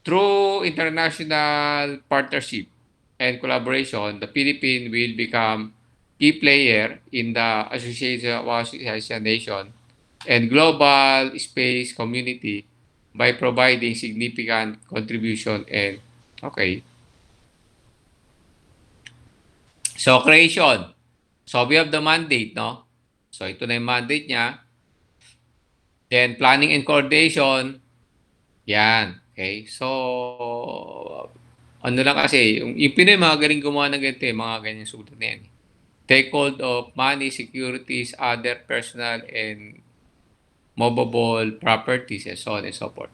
Through international partnership and collaboration, the Philippines will become key player in the Association Nation and global space community by providing significant contribution and okay. So creation. So we have the mandate, So ito na yung mandate niya. Then planning and coordination. Yan. Okay. So lang kasi, yung Pinoy mga galing gumawa ng ganito, mga ganyan sulat na yan. Take hold of money, securities, other personal and movable properties, and so on and so forth.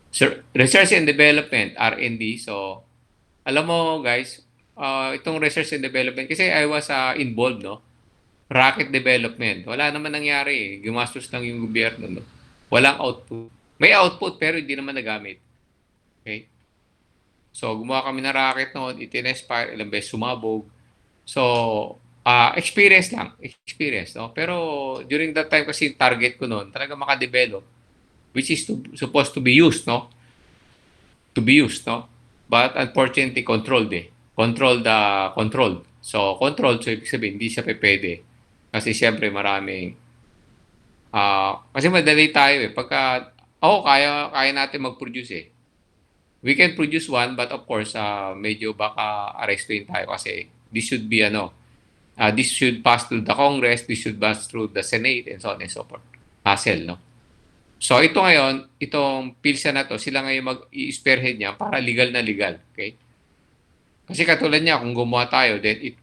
So, research and development, R&D. So, alam mo guys, itong research and development, kasi I was involved, rocket development. Wala naman nangyari. Gumastos lang yung gobyerno. Walang output. May output pero hindi naman nagamit. Okay? So, gumawa kami ng rocket noon, itinespire, ilang beses sumabog. So, experience lang, experience, no? Pero during that time kasi target ko noon, talaga makadevelop, which is supposed to be used, no? To be used, no? But unfortunately, controlled eh. Controlled the controlled. So, controlled, so ibig sabihin, hindi siya pwede. Kasi siyempre maraming, kasi madali tayo eh. Pagka, kaya natin mag-produce eh. We can produce one, but of course, medyo baka arrestuin tayo kasi this should be this should pass through the Congress, this should pass through the Senate, and so on and so forth. Hassle, no? So ito ngayon, itong PhilSA na to, sila ngayon mag-i-spearhead niya para legal na legal. Okay? Kasi katulad niya, kung gumawa tayo, then it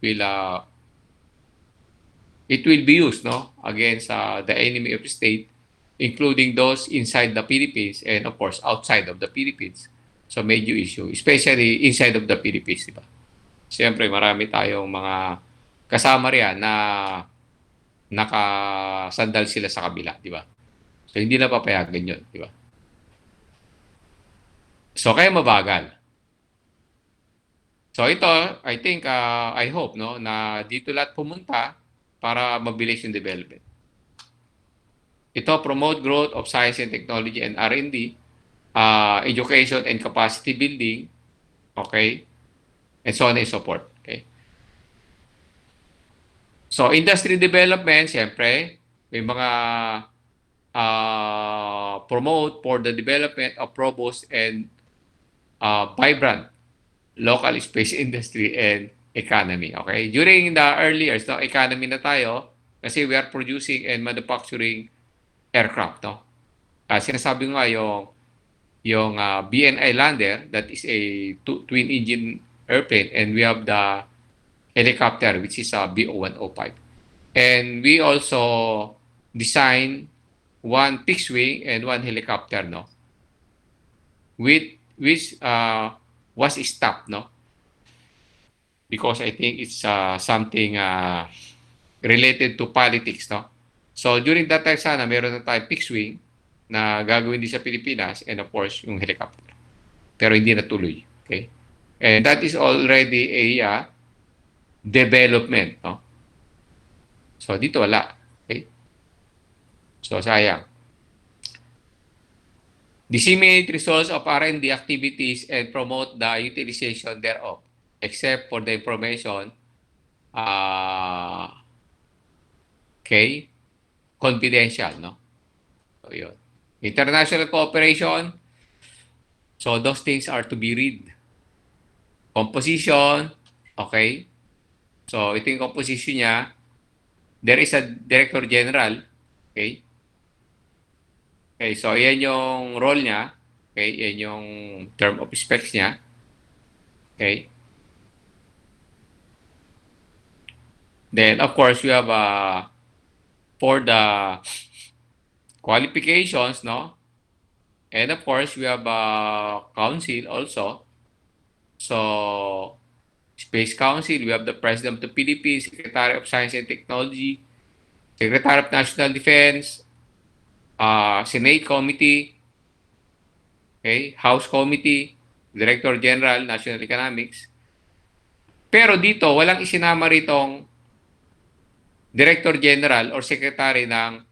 will be used no against the enemy of the state, including those inside the Philippines and of course outside of the Philippines. So medyo issue, especially inside of the Philippines, di ba? Siyempre, marami tayong mga kasama riyan na nakasandal sila sa kabila, di ba? So hindi na papayagan yun, di ba? So kaya mabagal. So ito, I think, I hope no na dito lahat pumunta para mabilis yung development. Ito, promote growth of science and technology and R&D, education and capacity building, okay, and so on and so forth. Okay. So industry development, siyempre, may mga promote for the development of robust and vibrant local space industry and economy. Okay? During the early years, no, economy na tayo kasi we are producing and manufacturing aircraft. No? Sinasabi nga yung BNI Lander, that is a twin engine airplane, and we have the helicopter, which is a BO-105. And we also design one fixed wing and one helicopter, no? Which was stopped, no? Because I think it's something related to politics, no? So during that time sana meron na tayong fixed wing na gagawin din sa Pilipinas, and of course yung helicopter. Pero hindi natuloy, okay? And that is already a development, no? So dito wala, okay? So sayang. Disseminate results of R&D activities and promote the utilization thereof, except for the information, okay, confidential, no? So, yun. International cooperation, so those things are to be read. Composition, okay? So, ito yung composition niya. There is a Director General, okay? Okay, so yan yung role niya. Okay, yan yung term of specs niya. Okay. Then, of course, we have for the qualifications, no? And of course, we have council also. So, Space Council, we have the President of the Philippines, Secretary of Science and Technology, Secretary of National Defense, Senate Committee, okay, House Committee, Director General, National Economics. Pero dito, walang isinama ritong Director General or Secretary ng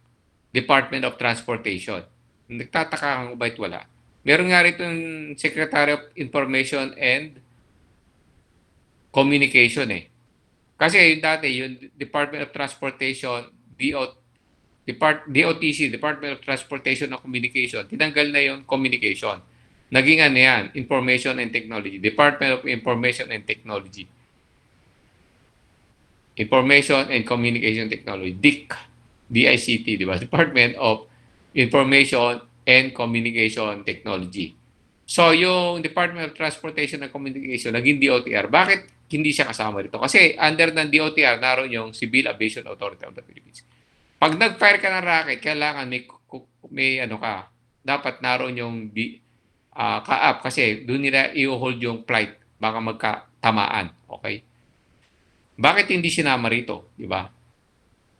Department of Transportation. Nagtataka kung bakit wala. Meron nga rito yung Secretary of Information and Communication eh. Kasi yung dati, yung Department of Transportation, DOTC, Department of Transportation and Communication, tinanggal na yung communication. Naging ano yan, Information and Technology. Department of Information and Technology. Information and Communication Technology. DICT. DICT, di ba? Department of Information and Communication Technology. So, yung Department of Transportation and Communication, naging DOTR. Bakit hindi siya kasama dito? Kasi under ng DOTR, naroon yung Civil Aviation Authority of the Philippines. Pag nag-fire ka ng rocket, kailangan may ano ka, dapat naroon yung ka-up kasi doon nila i-hold yung flight, baka magkatamaan. Okay? Bakit hindi sinama rito? Di ba?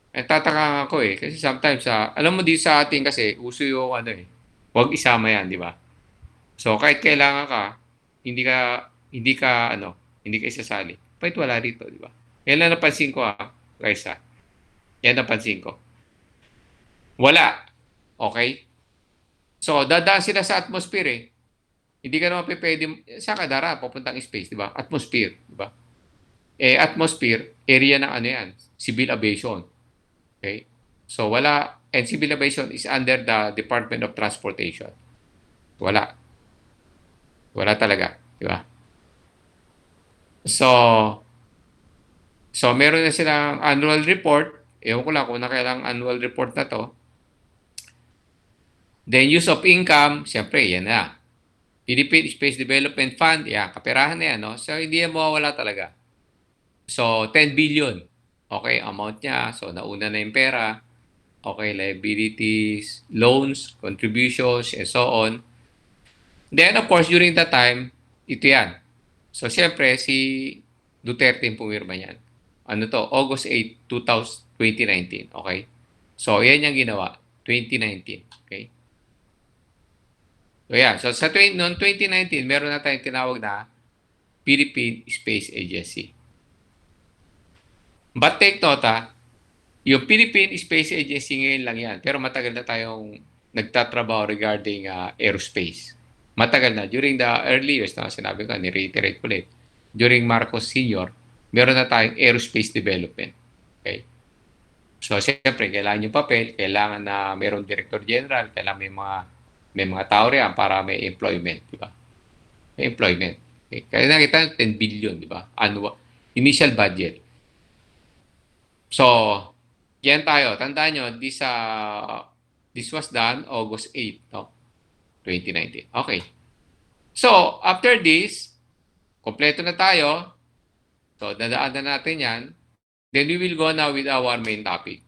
Tataka ako eh. Kasi sometimes, alam mo di sa atin kasi, uso yung ano eh, huwag isama yan, di ba? So, kahit kailangan ka, hindi ka isasali. Kahit wala rito, di ba? Yan lang napansin ko guys Yan napansin ko. Wala. Okay? So, dadaan sila sa atmosphere eh. Hindi ka naman pwede, sa kadara, papuntang space, di ba? Atmosphere, di ba? Atmosphere, area ng ano yan, civil aviation. Okay? So, wala, and civil aviation is under the Department of Transportation. Wala. Wala talaga, di ba? So meron na silang annual report. Ewan ko lang kung nakailang annual report na to. Then use of income, siyempre, yan na. Philippine Space Development Fund, yan, kaperahan na yan, no? So, hindi yan mawawala talaga. So, 10 billion. Okay, amount niya. So, nauna na yung pera. Okay, liabilities, loans, contributions, and so on. Then, of course, during that time, ito yan. So, siyempre, si Duterte yung pumirma yan. Ano to? August 8, 2019. Okay? So, yan yung ginawa. 2019. Okay? So, yan. So, noong 2019, meron na tayong tinawag na Philippine Space Agency. But take note, yung Philippine Space Agency ngayon lang yan. Pero matagal na tayong nagtatrabaho regarding aerospace. Matagal na. During the early years, sinabi ko, ni-reiterate ko ulit. During Marcos Sr., meron na tayong aerospace development. Okay? So, siyempre, kailangan yung papel, kailangan na mayroong director general, kailangan may mga tao riyan para may employment, di ba? May employment. Okay? Kaya nakita 10 billion, di ba? Annual, initial budget. So, yan tayo. Tandaan nyo, this was done August 8, no? 2019. Okay. So, after this, kompleto na tayo. So, dadaan na natin yan. Then we will go now with our main topic.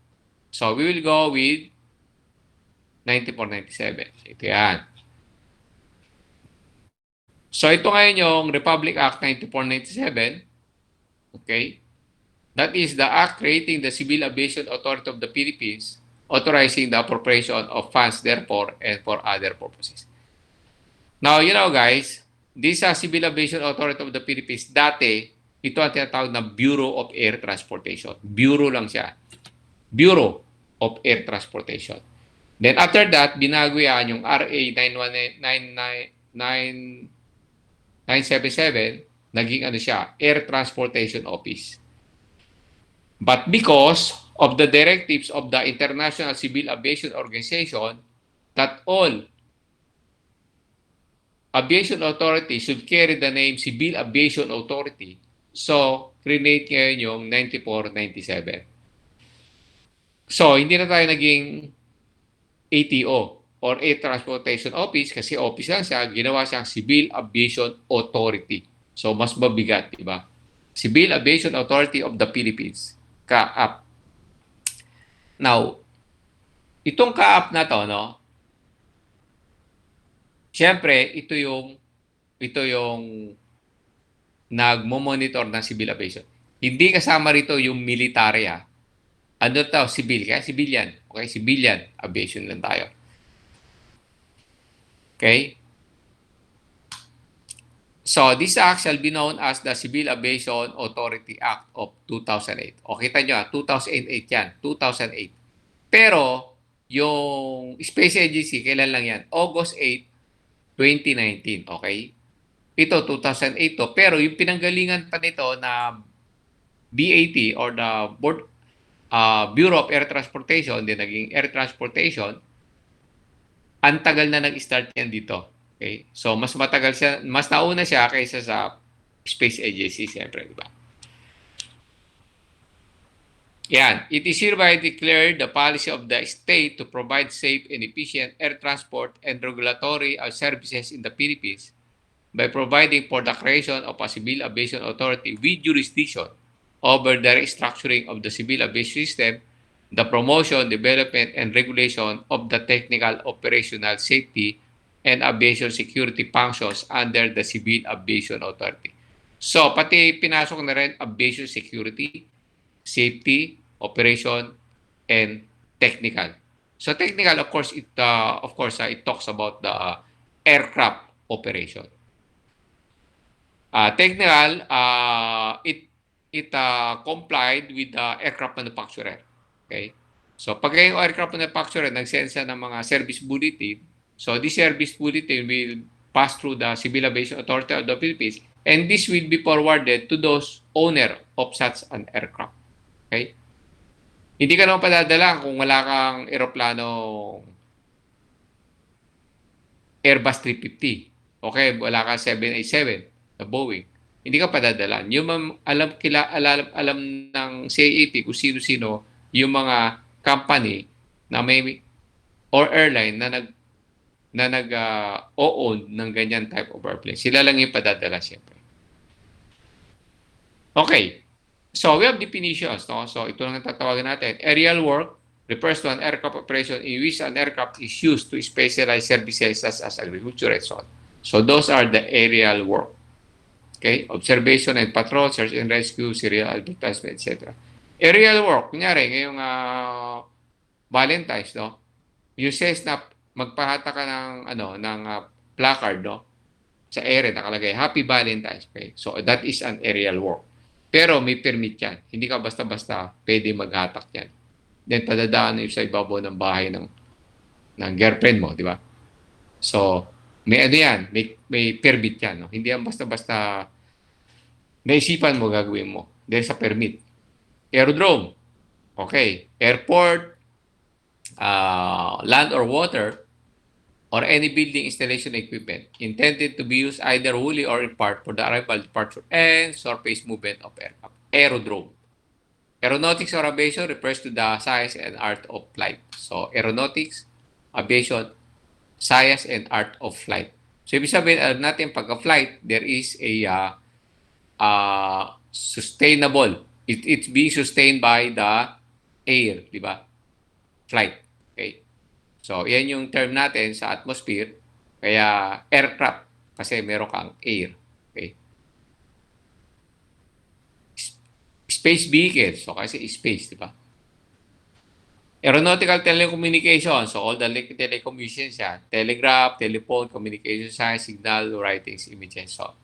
So, we will go with 9497. Ito yan. So, ito ngayon yung Republic Act 9497. Okay? That is the act creating the Civil Aviation Authority of the Philippines, authorizing the appropriation of funds therefore and for other purposes. Now, you know guys, this Civil Aviation Authority of the Philippines, dati, ito ang tinatawag na Bureau of Air Transportation. Bureau lang siya. Bureau of Air Transportation. Then after that, binago yan yung RA 977, naging ano siya, Air Transportation Office. But because of the directives of the International Civil Aviation Organization that all aviation authority should carry the name Civil Aviation Authority, so create ngayon yung 9497. So, hindi na tayo naging ATO or Air Transportation Office kasi office lang siya, ginawa siyang Civil Aviation Authority. So, mas mabigat, di ba? Civil Aviation Authority of the Philippines, CAAP. Now, itong CAAP na to, no? Siyempre, ito yung nagmo-monitor ng civil aviation. Hindi kasama rito yung military Ano to? Civil. Kaya civilian. Okay? Civilian aviation lang tayo. Okay? So, this act shall be known as the Civil Aviation Authority Act of 2008. O, kita nyo 2008 yan. 2008. Pero, yung Space Agency, kailan lang yan? August 8, 2019. Okay? Ito, 2008 to. Pero yung pinanggalingan pa nito na BAT or the Bureau of Air Transportation, din naging Air Transportation, ang tagal na nag-start yan dito. Okay? So, mas matagal siya, mas nauna siya kaysa sa Space Agency, siyempre, di ba? Yan. It is hereby declared the policy of the state to provide safe and efficient air transport and regulatory services in the Philippines by providing for the creation of a civil aviation authority with jurisdiction over the restructuring of the civil aviation system, the promotion, development, and regulation of the technical, operational, safety, and aviation security functions under the Civil Aviation Authority. So, pati pinasok na rin aviation security, safety, operation, and technical. So, technical, of course, it talks about the aircraft operation. Technical, it complied with the aircraft manufacturer. Okay? So, pag yung aircraft manufacturer nag-send siya ng mga service bulletin, so this service bulletin will pass through the Civil Aviation Authority of the Philippines, and this will be forwarded to those owner of such an aircraft. Okay? Hindi ka naman padadala kung wala kang eroplano Airbus 350. Okay, wala kang 787 na Boeing. Hindi ka padadalan. Yung alam ng CAAP kung sino-sino yung mga company na may or airline na nag-own ng ganyan type of airplane. Sila lang yung padadala siyempre. Okay. So, we have definitions. No? So, ito lang ang tatawagan natin. Aerial work refers to an aircraft operation in which an aircraft is used to specialized services such as agriculture and so on. So, those are the aerial work. Okay? Observation and patrol, search and rescue, serial advertisement, etc. Aerial work, kunyari, ngayong Valentine's, no? You says na magpahata ka ng placard, no? Sa ere, nakalagay, Happy Valentine's. Okay? So, that is an aerial work. Pero may permit yan. Hindi ka basta-basta pwede maghatak yan. Then, padadaan sa ibabaw ng bahay ng girlfriend mo, di ba? So, may yan, may permit yan. No? Hindi yan basta-basta naisipan mo, gagawin mo. Dahil sa permit. Aerodrome. Okay. Airport, land or water, or any building installation equipment intended to be used either wholly or in part for the arrival, departure, and surface movement of aircraft. Aerodrome. Aeronautics or aviation refers to the science and art of flight. So, aeronautics, aviation, science and art of flight. So, ibig sabihin, alam natin, pagka-flight, there is a sustainable. It's being sustained by the air, di ba? Flight. Okay? So, yan yung term natin sa atmosphere. Kaya, aircraft. Kasi meron kang air. Okay? Space vehicle. So, kasi space, di ba? Aeronautical telecommunication. So, all the telecommunications yan. Telegraph, telephone, communication science, signal, writings, images, so.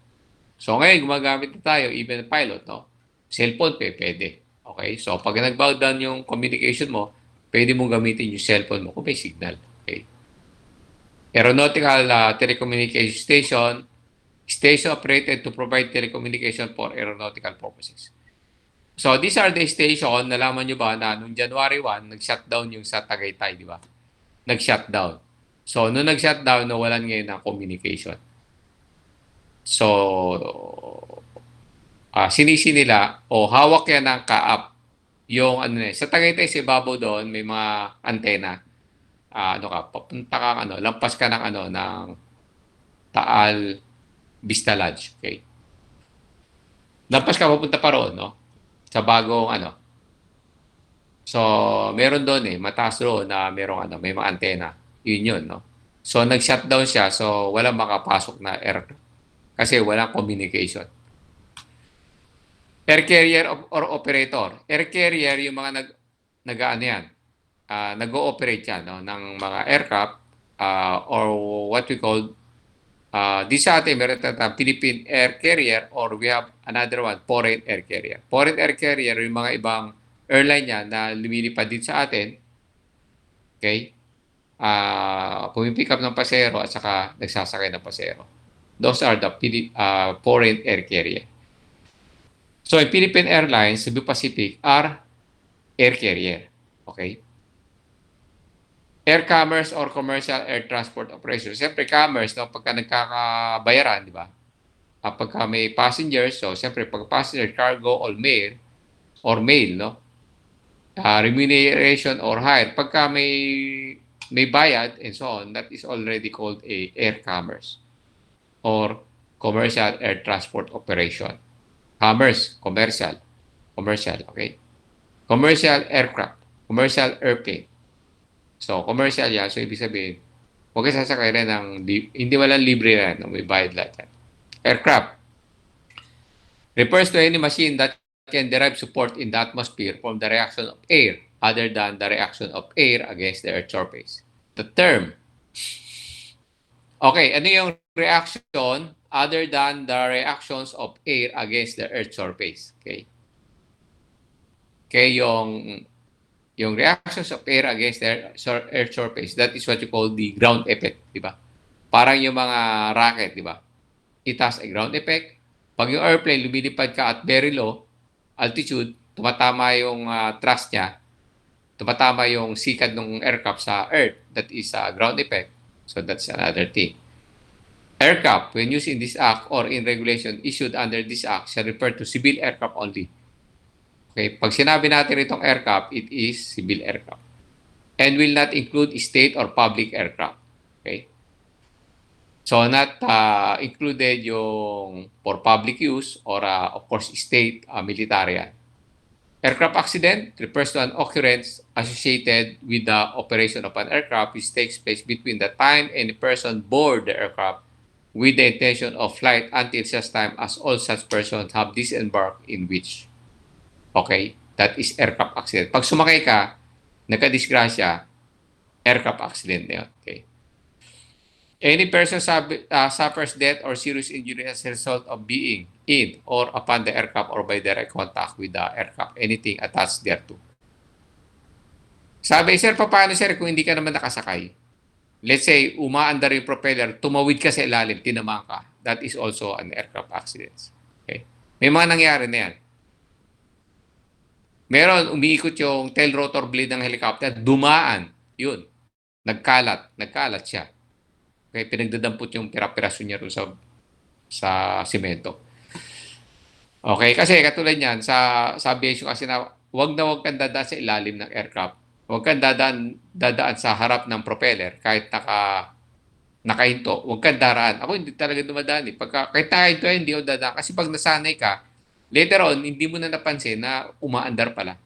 So, ngayon, gumagamit na tayo, even pilot, no? Cellphone, pwede. Okay? So, pag nag-bow down yung communication mo, pwede mong gamitin yung cellphone mo kung may signal. Okay? Aeronautical telecommunication station operated to provide telecommunication for aeronautical purposes. So, these are the station, nalaman nyo ba na noong January 1, nag-shutdown yung sa Tagaytay, di ba? Nag-shutdown. So, noong nag-shutdown, nawalan ngayon ng communication. So, sinisi nila o hawak yan ng kaap yung sa Tagaytay sa ibabaw doon may mga antena. Papunta kang lampas ka ng ng Taal Vista Lodge, okay? Lampas ka papunta pa roon, no? Sa bagong So, meron doon mataas roon na merong may mga antena. Yun, no? So, nag-shutdown siya, so walang makapasok na aircraft kasi walang communication. Air carrier or operator. Air carrier, yung mga nag-ooperate yan ng mga aircraft or what we call di sa atin, meron tatang Philippine Air Carrier or we have another one, Foreign Air Carrier. Foreign Air Carrier, yung mga ibang airline yan na lumilipad din sa atin. Okay? Pumipick up ng pasero at saka nagsasakay ng pasero. Those are the Foreign Air Carrier. So, in Philippine Airlines, Cebu Pacific are air carrier. Okay? Air commerce or commercial air transport operations. Siyempre, commerce, no? Pagka nagkakabayaran, di ba? Pagka may passengers, so siyempre, pag passenger, cargo, or mail, no? Remuneration or hire. Pagka may bayad and so on, that is already called a air commerce or commercial air transport operation. Commerce, commercial, okay? Commercial aircraft, commercial airplane. So, commercial yan. So, ibig sabihin, huwag ka sasakay rin hindi walang libre yan. May bayad lahat yan. Aircraft refers to any machine that can derive support in the atmosphere from the reaction of air other than the reaction of air against the Earth's surface. The term. Okay, ano yung reaction other than the reactions of air against the Earth's surface. Okay? Okay, yung reactions of air against the Earth's surface, that is what you call the ground effect, di ba? Parang yung mga rocket, di ba? It has a ground effect. Pag yung airplane, lumilipad ka at very low altitude, tumatama yung thrust niya, tumatama yung sikad ng aircraft sa Earth. That is a ground effect. So that's another thing. Aircraft, when used in this act or in regulation issued under this act, shall refer to civil aircraft only. Okay, pag sinabi natin itong aircraft, it is civil aircraft and will not include state or public aircraft. Okay? So not included yung for public use or of course state military. Aircraft accident refers to an occurrence associated with the operation of an aircraft which takes place between the time any person board the aircraft with the intention of flight until such time as all such persons have disembarked in which. Okay? That is aircraft accident. Pag sumakay ka, nagka-disgrasya, aircraft accident na yun. Okay? Any person suffers death or serious injury as a result of being in or upon the aircraft or by direct contact with the aircraft, anything attached thereto. Sabi, sir, paano sir kung hindi ka naman nakasakay? Let's say, umaandar yung propeller, tumawid ka sa ilalim, tinamaan ka. That is also an aircraft accident. Okay? May mga nangyari na yan. Meron, umiikot yung tail rotor blade ng helicopter, dumaan. Yun. Nagkalat siya. Okay, pinagdadampot yung pira-piraso niya rin sa simento. Okay, kasi katulad niyan, sa aviation kasi na wag kang dadaan sa ilalim ng aircraft. Huwag kang dadaan sa harap ng propeller kahit nakahinto. Huwag kang daraan. Ako hindi talaga dumadaan eh. Kahit nakahinto hindi ako dadaan. Kasi pag nasanay ka, later on, hindi mo na napansin na umaandar pala.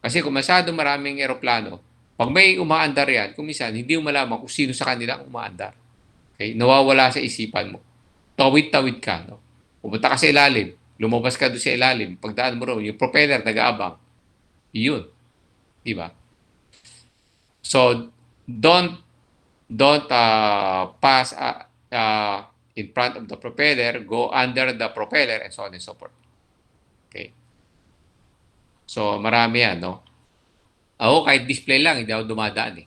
Kasi kung masyado maraming eroplano, pag may umaandar yan, kung minsan, hindi mo malaman kung sino sa kanila ang umaandar. Okay? Nawawala sa isipan mo. Tawid-tawid ka. No? Pumunta ka sa ilalim. Lumabas ka doon sa ilalim. Pagdaan mo rin, yung propeller nag-aabang. Yun. Diba? So, don't pass in front of the propeller, go under the propeller, and so on and so forth. Okay? So, marami yan, no? Ako, kahit display lang, hindi ako dumadaan eh.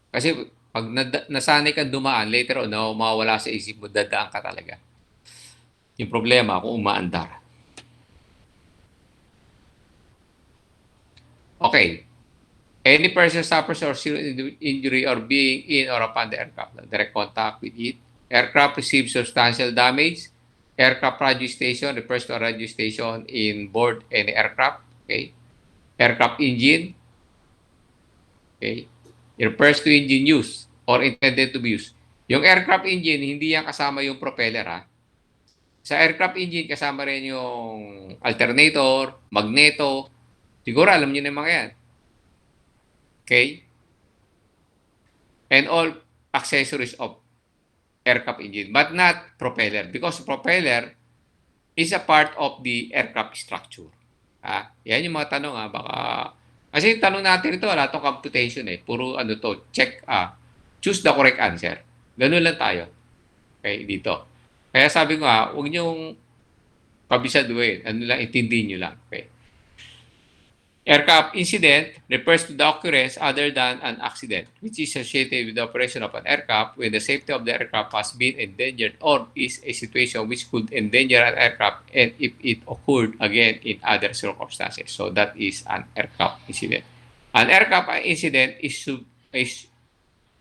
Kasi pag nasanay kang dumaan, later on, mawawala sa isip mo, dadaan ka talaga. Yung problema, kung umaandar. Okay. Any person suffers or serious injury or being in or upon the aircraft, direct contact with it. Aircraft receives substantial damage. Aircraft radio station refers to a radio station in board any aircraft. Okay. Aircraft engine. Okay. It refers to engine use or intended to be used. Yung aircraft engine, hindi yan kasama yung propeller ha. Sa aircraft engine, kasama rin yung alternator, magneto. Siguro alam niyo na yung mga yan. Okay? And all accessories of aircraft engine, but not propeller. Because propeller is a part of the aircraft structure. Yan yung mga tanong baka... Kasi yung tanong natin ito, wala itong computation eh. Puro check, choose the correct answer. Ganun lang tayo. Okay, dito. Kaya sabi ko huwag niyong pabisaduhin. Ano lang, intindihin niyo lang. Okay. Aircraft incident refers to the occurrence other than an accident, which is associated with the operation of an aircraft when the safety of the aircraft has been endangered or is a situation which could endanger an aircraft and if it occurred again in other circumstances. So that is an aircraft incident. An aircraft incident is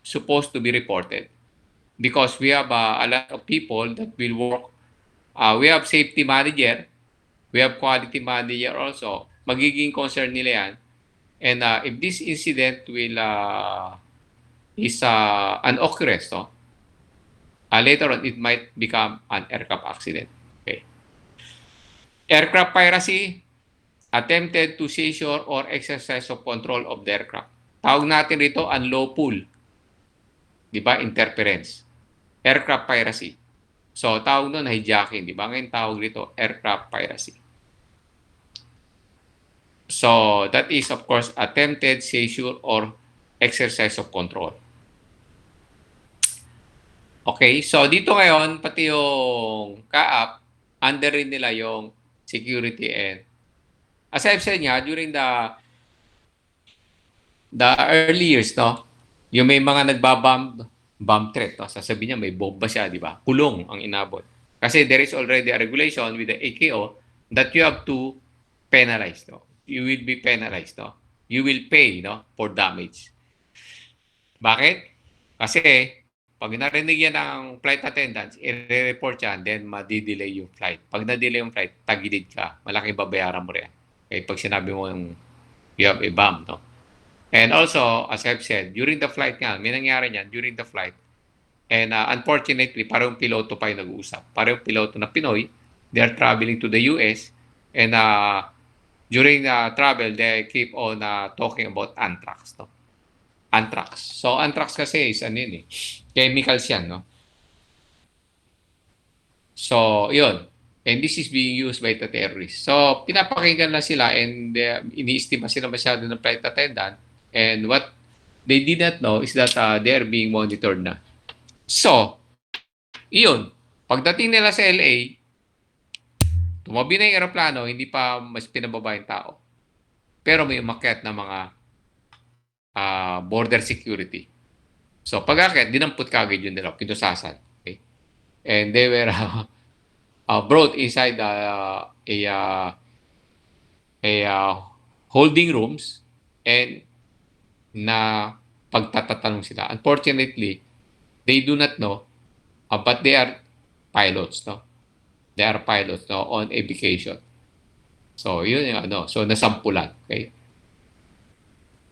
supposed to be reported because we have a lot of people that will work. We have safety manager, we have quality manager also. Magiging concern nila yan. And if this incident is an occurrence, later on, it might become an aircraft accident. Okay. Aircraft piracy, attempted to seizure or exercise of control of the aircraft. Tawag natin rito unlawful. Di ba? Interference. Aircraft piracy. So, tawag nun hijacking. Di ba? Ngayon tawag rito aircraft piracy. So, that is, of course, attempted seizure or exercise of control. Okay, so dito ngayon, pati yung CAAP, under rin nila yung security and as I've said nga, during the early years, no, yung may mga bomb threat, no, sasabihin niya may bomba siya, di ba? Kulong ang inabot. Kasi there is already a regulation with the AKO that you have to penalize, no? You will be penalized, no? You will pay, no, for damage. Bakit? Kasi pag narinig yan ng flight attendants, i-report yan, then madi-delay yung flight. Pag na-delay yung flight, tagilid ka. Malaking babayaran mo rin. Okay, pag sinabi mo yung you have a bomb, no? And also, as I've said, during the flight nga, may nangyari niyan during the flight. And unfortunately, parang piloto pa yung nag-uusap. Parang piloto na Pinoy, they are traveling to the US. And during travel, they keep on talking about anthrax. No? Anthrax. So, anthrax kasi is ano yun eh. Chemicals yan, no? So, yun. And this is being used by the terrorists. So, pinapakinggan lang sila and iniistima sila masyado ng flight attendant. And what they did not know is that they are being monitored na. So, iyon. Pagdating nila sa LA, tumabi na yung aeroplano, hindi pa mas pinababa yung tao. Pero may umakyat na mga border security. So, pag-akyat, dinampot kagad yun nila, kinusasan. Okay? And they were brought inside holding rooms and na pagtatatanong sila. Unfortunately, they do not know, but they are pilots, no? They are pilots, no, on a vacation. So, yun yung ano. So, nasampulan. Okay?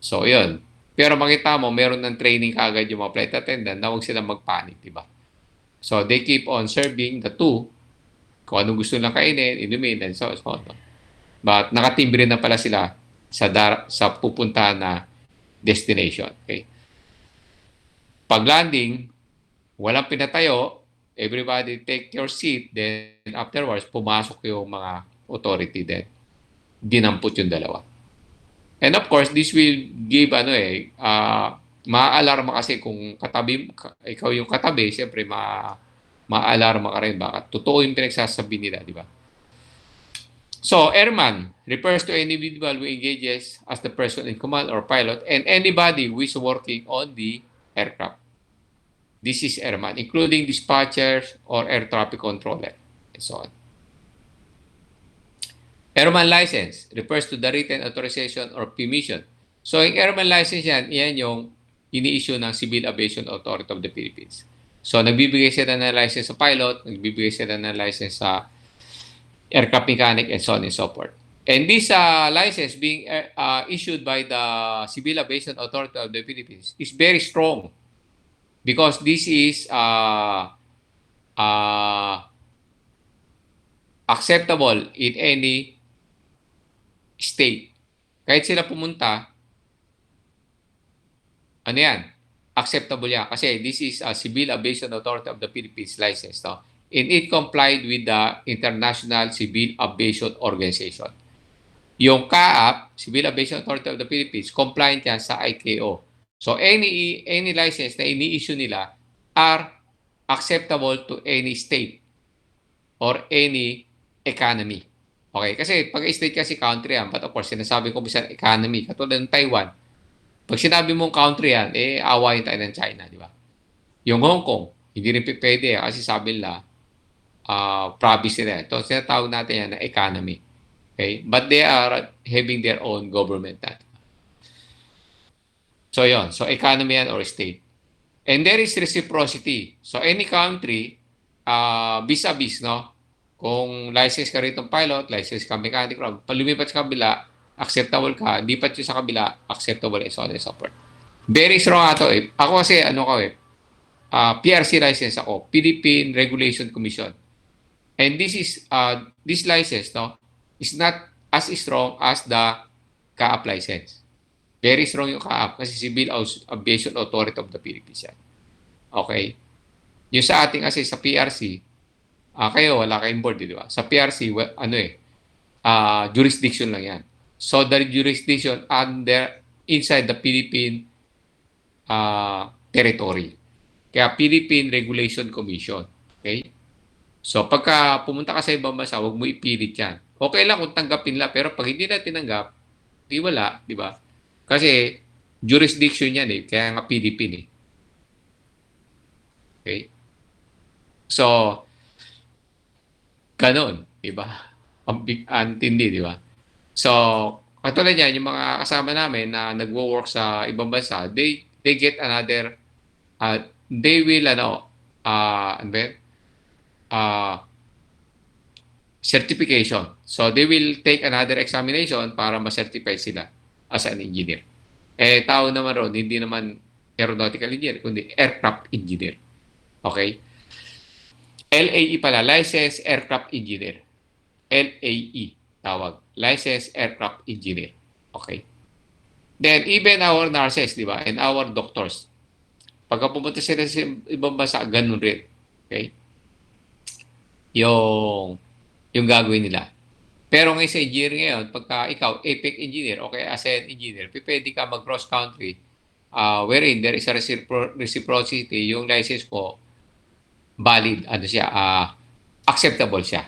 So, yun. Pero makita mo, meron ng training kagad yung mga flight attendant na huwag silang magpanic, di ba? So, they keep on serving the two kung anong gusto nilang kainin, inumin, and so on. No? But nakatimbre na pala sila sa pupuntahan na destination. Okay? Pag landing, walang pinatayo, everybody take your seat, then afterwards, pumasok yung mga authority then dinampot yung dalawa. And of course, this will give ma-alarma kasi kung ikaw yung katabi, siyempre ma-alarma ka rin. Baka totoo yung pinagsasabi nila, di ba? So, airman refers to any individual who engages as the person in command or pilot and anybody who is working on the aircraft. This is airman, including dispatchers or air traffic controller, and so on. Airman license refers to the written authorization or permission. So, yung airman license yan yung ini-issue ng Civil Aviation Authority of the Philippines. So, nagbibigay sila ng license sa pilot, nagbibigay sila ng license sa aircraft mechanic, and so on and so forth. And this license being issued by the Civil Aviation Authority of the Philippines is very strong because this is acceptable in any state. Kahit sila pumunta, ano yan? Acceptable yan. Kasi this is a Civil Aviation Authority of the Philippines license. No? And it complied with the International Civil Aviation Organization. Yung CAAP, Civil Aviation Authority of the Philippines, compliant yan sa ICAO. So any license na ini-issue nila are acceptable to any state or any economy. Okay, kasi pag state kasi country yan, but of course, sinasabi ko bisa economy, katulad ng Taiwan. Pag sinabi mong country yan, awayin tayo ng China, di ba? Yung Hong Kong, hindi rin pwede kasi sabi nila, province nila. Ito, sinatawag natin yan na economy. Okay? But they are having their own government. So, yon. So, economy yan or state. And there is reciprocity. So, any country, vis-a-vis, no? Kung license ka rito pilot, license ka mechanic, pag lumipat sa kabila, acceptable ka. Lipat yun sa kabila, acceptable and so on and so forth. Very strong ato eh. Ako kasi, PRC license ako, Philippine Regulation Commission. And this license, no, is not as strong as the CAAP license. Very strong yung CAAP kasi Civil Aviation Authority of the Philippines yan. Okay? Yung sa ating kasi sa PRC, kayo wala kayong board, di ba? Sa PRC, jurisdiction lang yan. So the jurisdiction inside the Philippine territory. Kaya Philippine Regulation Commission. Okay? So, pagka pumunta ka sa ibang bansa, huwag mo ipilit yan. Okay lang kung tanggapin lang, pero pag hindi na tinanggap, di wala, di ba? Kasi, jurisdiction yan eh, kaya nga Philippine eh. Okay? So, ganun, di ba? Ang tindi, di ba? So, katulad yan, yung mga kasama namin na nagwo-work sa ibang bansa, they get another, they will, ano ba yun? Certification. So, they will take another examination para ma-certify sila as an engineer. Eh, tao naman ron, hindi naman aeronautical engineer, kundi aircraft engineer. Okay? LAE pala, Licensed Aircraft Engineer. LAE, tawag. Licensed Aircraft Engineer. Okay? Then, even our nurses, di ba? And our doctors. Pagka pumunta sila sa ibang bansa, ganun rin. Okay? Yung gagawin nila. Pero ngayon sa engineering ngayon, pagka ikaw, APEC engineer, okay, ASEAN engineer, pwede ka mag-cross country wherein there is a reciprocity, yung license ko, valid, ano siya, acceptable siya.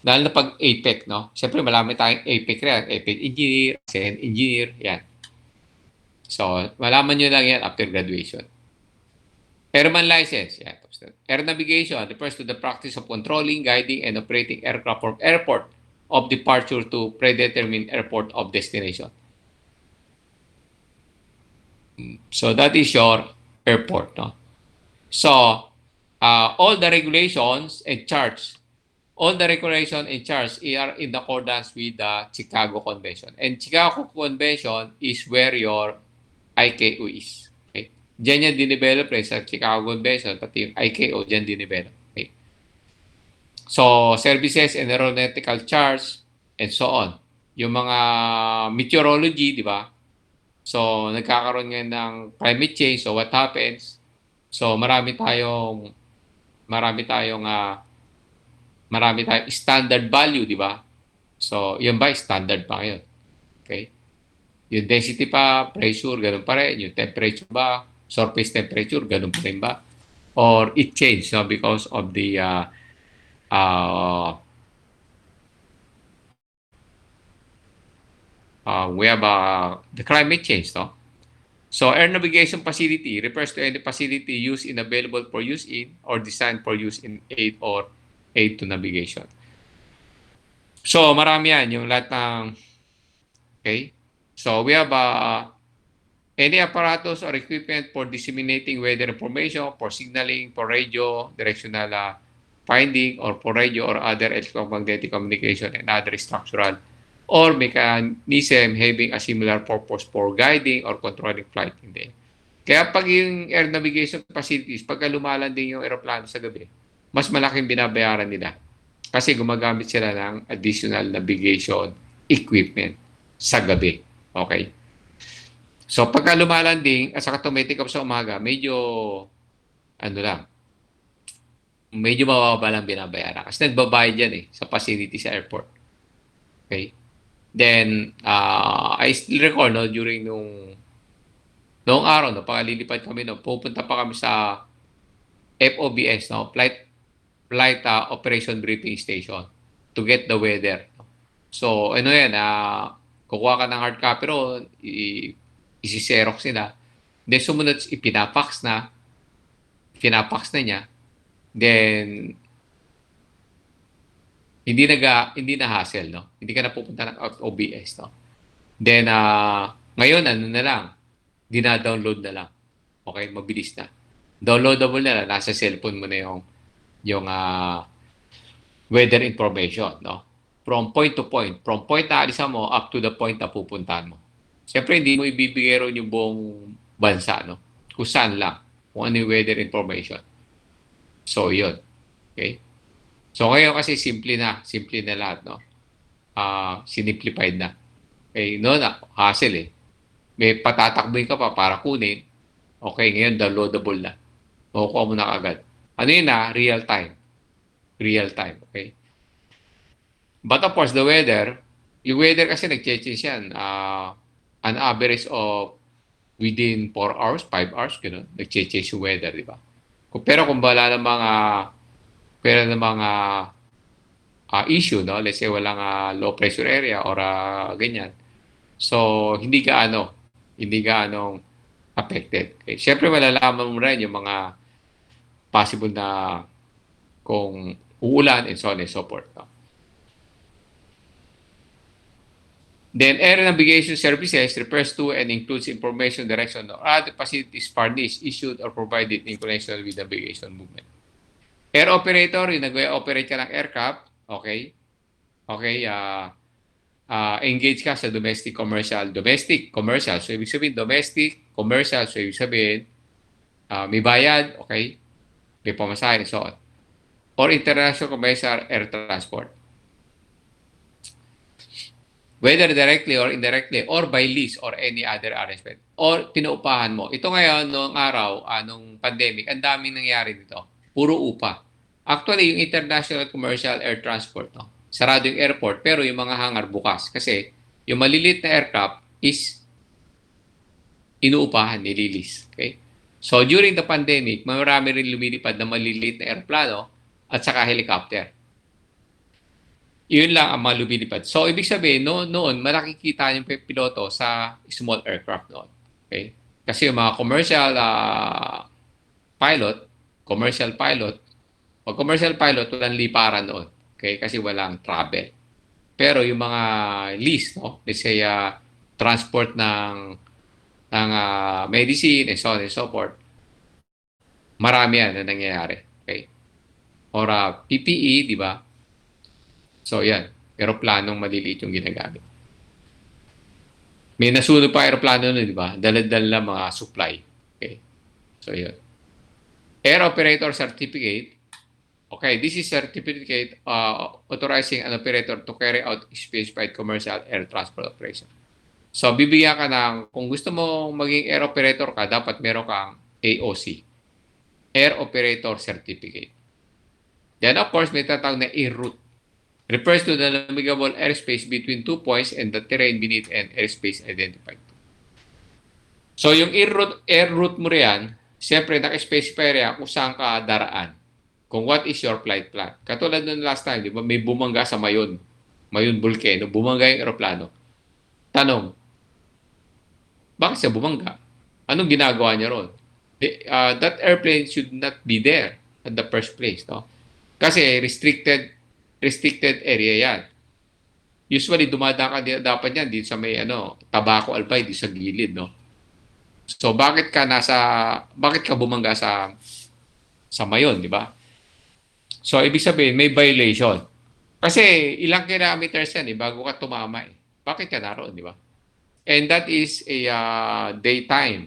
Dahil na pag APEC, no? Siyempre, marami tayong APEC rin. APEC engineer, ASEAN engineer, yan. So, malaman nyo lang yan after graduation. Airman license, yan. Air navigation refers to the practice of controlling, guiding, and operating aircraft from airport of departure to predetermined airport of destination. So that is your airport. No? So all the regulations and charts, are in accordance with the Chicago Convention. And Chicago Convention is where your ICAO is. Okay? Diyan yan dinevelop sa Chicago Convention, pati yung ICAO diyan dinevelop. Okay? So, services and aeronautical charts and so on. Yung mga meteorology, di ba? So, nagkakaroon ngayon ng climate change. So, what happens? So, marami tayong standard value, di ba? So, yun ba? Standard pa ngayon. Okay? Yung density pa, pressure, ganun pa rin. Yung temperature ba, surface temperature, ganun pa rin ba? Or it changed no? Because of the we have the climate change. No? So, air navigation facility refers to any facility used in available for use in or designed for use in aid or aid to navigation. So, marami yan. Yung lahat ng okay? So, we have any apparatus or equipment for disseminating weather information, for signaling, for radio, directional finding, or for radio or other electromagnetic communication and other structural or mechanism having a similar purpose for guiding or controlling flight in the air. Kaya pag yung air navigation facilities, pagka lumalanding yung aeroplano sa gabi, mas malaking binabayaran nila kasi gumagamit sila ng additional navigation equipment sa gabi. Okay? So, pagka lumalanding at saka tumitik up sa umaga, medyo mababa lang binabayaran. Kasi nagbabayad yan sa facility sa airport. Okay? Then, I still recall, no, during noong araw, no, pagkalilipad kami, no, pupunta pa kami sa FOBS, no, Flight Operation Briefing Station to get the weather. So, ano yan, kukuha ka ng hard copy ron, isi-xerox nila. Then, sumunod, ipinafax na niya. Then, hindi na hassle, no? Hindi ka na pupunta ng OBS, no? Then, ngayon, ano na lang, dina-download na lang. Okay, mabilis na. Downloadable na lang, nasa cellphone mo na yung weather information, no? From point to point. From point na alisan mo up to the point na pupuntahan mo. Siyempre, hindi mo ibibigay ron yung buong bansa, no? Kung saan lang. Kung ano yung weather information. So, yun. Okay? So, ngayon kasi simple na lahat, no? Simplified na. Okay, no na, hassle May patatakbuhin ka pa para kunin. Okay, ngayon downloadable na. Makukuha mo na agad. Ano yun real time. Real time, okay? But of course, yung weather kasi nag-change yan. An average of within 4 hours, 5 hours, gano'n, nag-change yung weather, di ba? Pero kung wala ng mga issue, no? Let's say walang low pressure area or ganyan. So, hindi gaano affected. Okay? Siyempre, malalaman mo rin yung mga possible na kung uulan and so on and so forth. No? Then, air navigation services refers to and includes information, direction, or other facilities furnished, issued, or provided in connection with navigation movement. Air operator, yung nag-operate ka ng aircraft, okay? Okay, engage ka sa domestic, commercial. Domestic, commercial. So, ibig sabihin, domestic, commercial. So, ibig sabihin, may bayad, okay? May pamasahe, and so on. Or international commercial air transport. Whether directly or indirectly, or by lease or any other arrangement. Or pinuupahan mo. Ito ngayon, noong araw, nung pandemic, ang daming nangyari dito. Puro upa. Actually, yung international commercial air transport, no? Sarado yung airport, pero yung mga hangar bukas. Kasi yung maliliit na aircraft is inuupahan, nililis. Okay? So, during the pandemic, marami rin lumilipad na maliliit na airplano at saka helicopter. Yun lang ang mga lumilipad. So, ibig sabihin, noon, malaki kita yung piloto sa small aircraft noon. Okay? Kasi yung mga commercial pilot, pag commercial pilot, walang liparan noon. Okay? Kasi walang travel. Pero yung mga lease, no? Let's say, transport ng medicine and so on and so forth, marami yan na nangyayari. Okay? Or PPE, di ba? So, yan. Aeroplanong maliliit yung ginagamit. May nasunog pa aeroplano nun, di ba? Dala-dala lang mga supply. Okay? So, yan. Air Operator Certificate. Okay, this is certificate authorizing an operator to carry out specified commercial air transport operation. So, bibigyan ka ng, kung gusto mo maging air operator ka, dapat meron kang AOC. Air Operator Certificate. Then, of course, may tatawag na air-route. Refers to the navigable airspace between 2 points and the terrain beneath an airspace identified. So, yung air route mo riyan, siyempre, naka-specify riyan kung saan ka daraan. Kung what is your flight plan. Katulad ng last time, di ba, may bumangga sa Mayon Volcano, bumangga yung aeroplano. Tanong, bakit siya bumangga? Anong ginagawa niya ron? That airplane should not be there at the first place, no? Kasi restricted area yan. Usually, dumadaan ka dapat yan dito sa may Tabaco Albay, dito sa gilid, no? So, bakit ka bumangga sa Mayon, di ba? So, ibig sabihin, may violation. Kasi, ilang kilometers yan, bago ka tumama, Bakit ka naroon, di ba? And that is a daytime.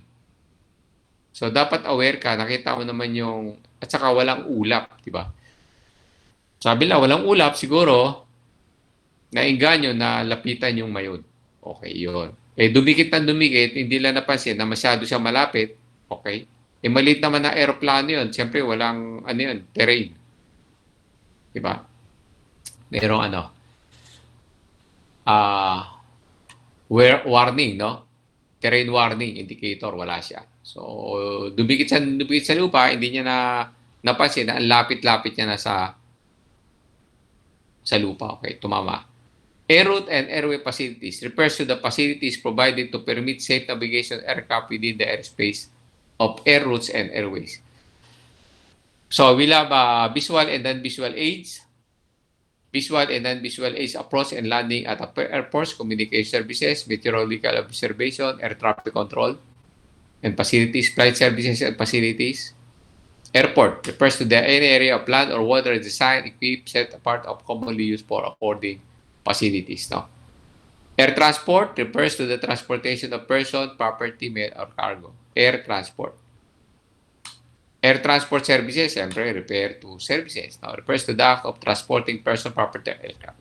So, dapat aware ka, nakita mo naman at saka walang ulap, di ba? Sabi lang, walang ulap, siguro, nainganyo na lapitan yung Mayon. Okay, yun. Dumikit, hindi lang napansin na masyado siya malapit. Okay. Maliit naman na aeroplano yun. Siyempre, walang, terrain. Diba? Merong warning, no? Terrain warning indicator, wala siya. So, dumikit sa lupa, hindi niya napansin na ang lapit-lapit niya na sa lupa. Okay, tumama. Air route and airway facilities refers to the facilities provided to permit safe navigation aircraft within the airspace of air routes and airways. So, we'll have visual and non-visual aids. Visual and non-visual aids approach and landing at airports, communication services, meteorological observation, air traffic control, and facilities, flight services and facilities. Airport refers to any area of land or water designed, equipped, set apart of commonly used for affording facilities. No? Air transport refers to the transportation of person, property, mail, or cargo. Air transport. Air transport services, siyempre, refer to services. Now, refers to the act of transporting person, property, or aircraft.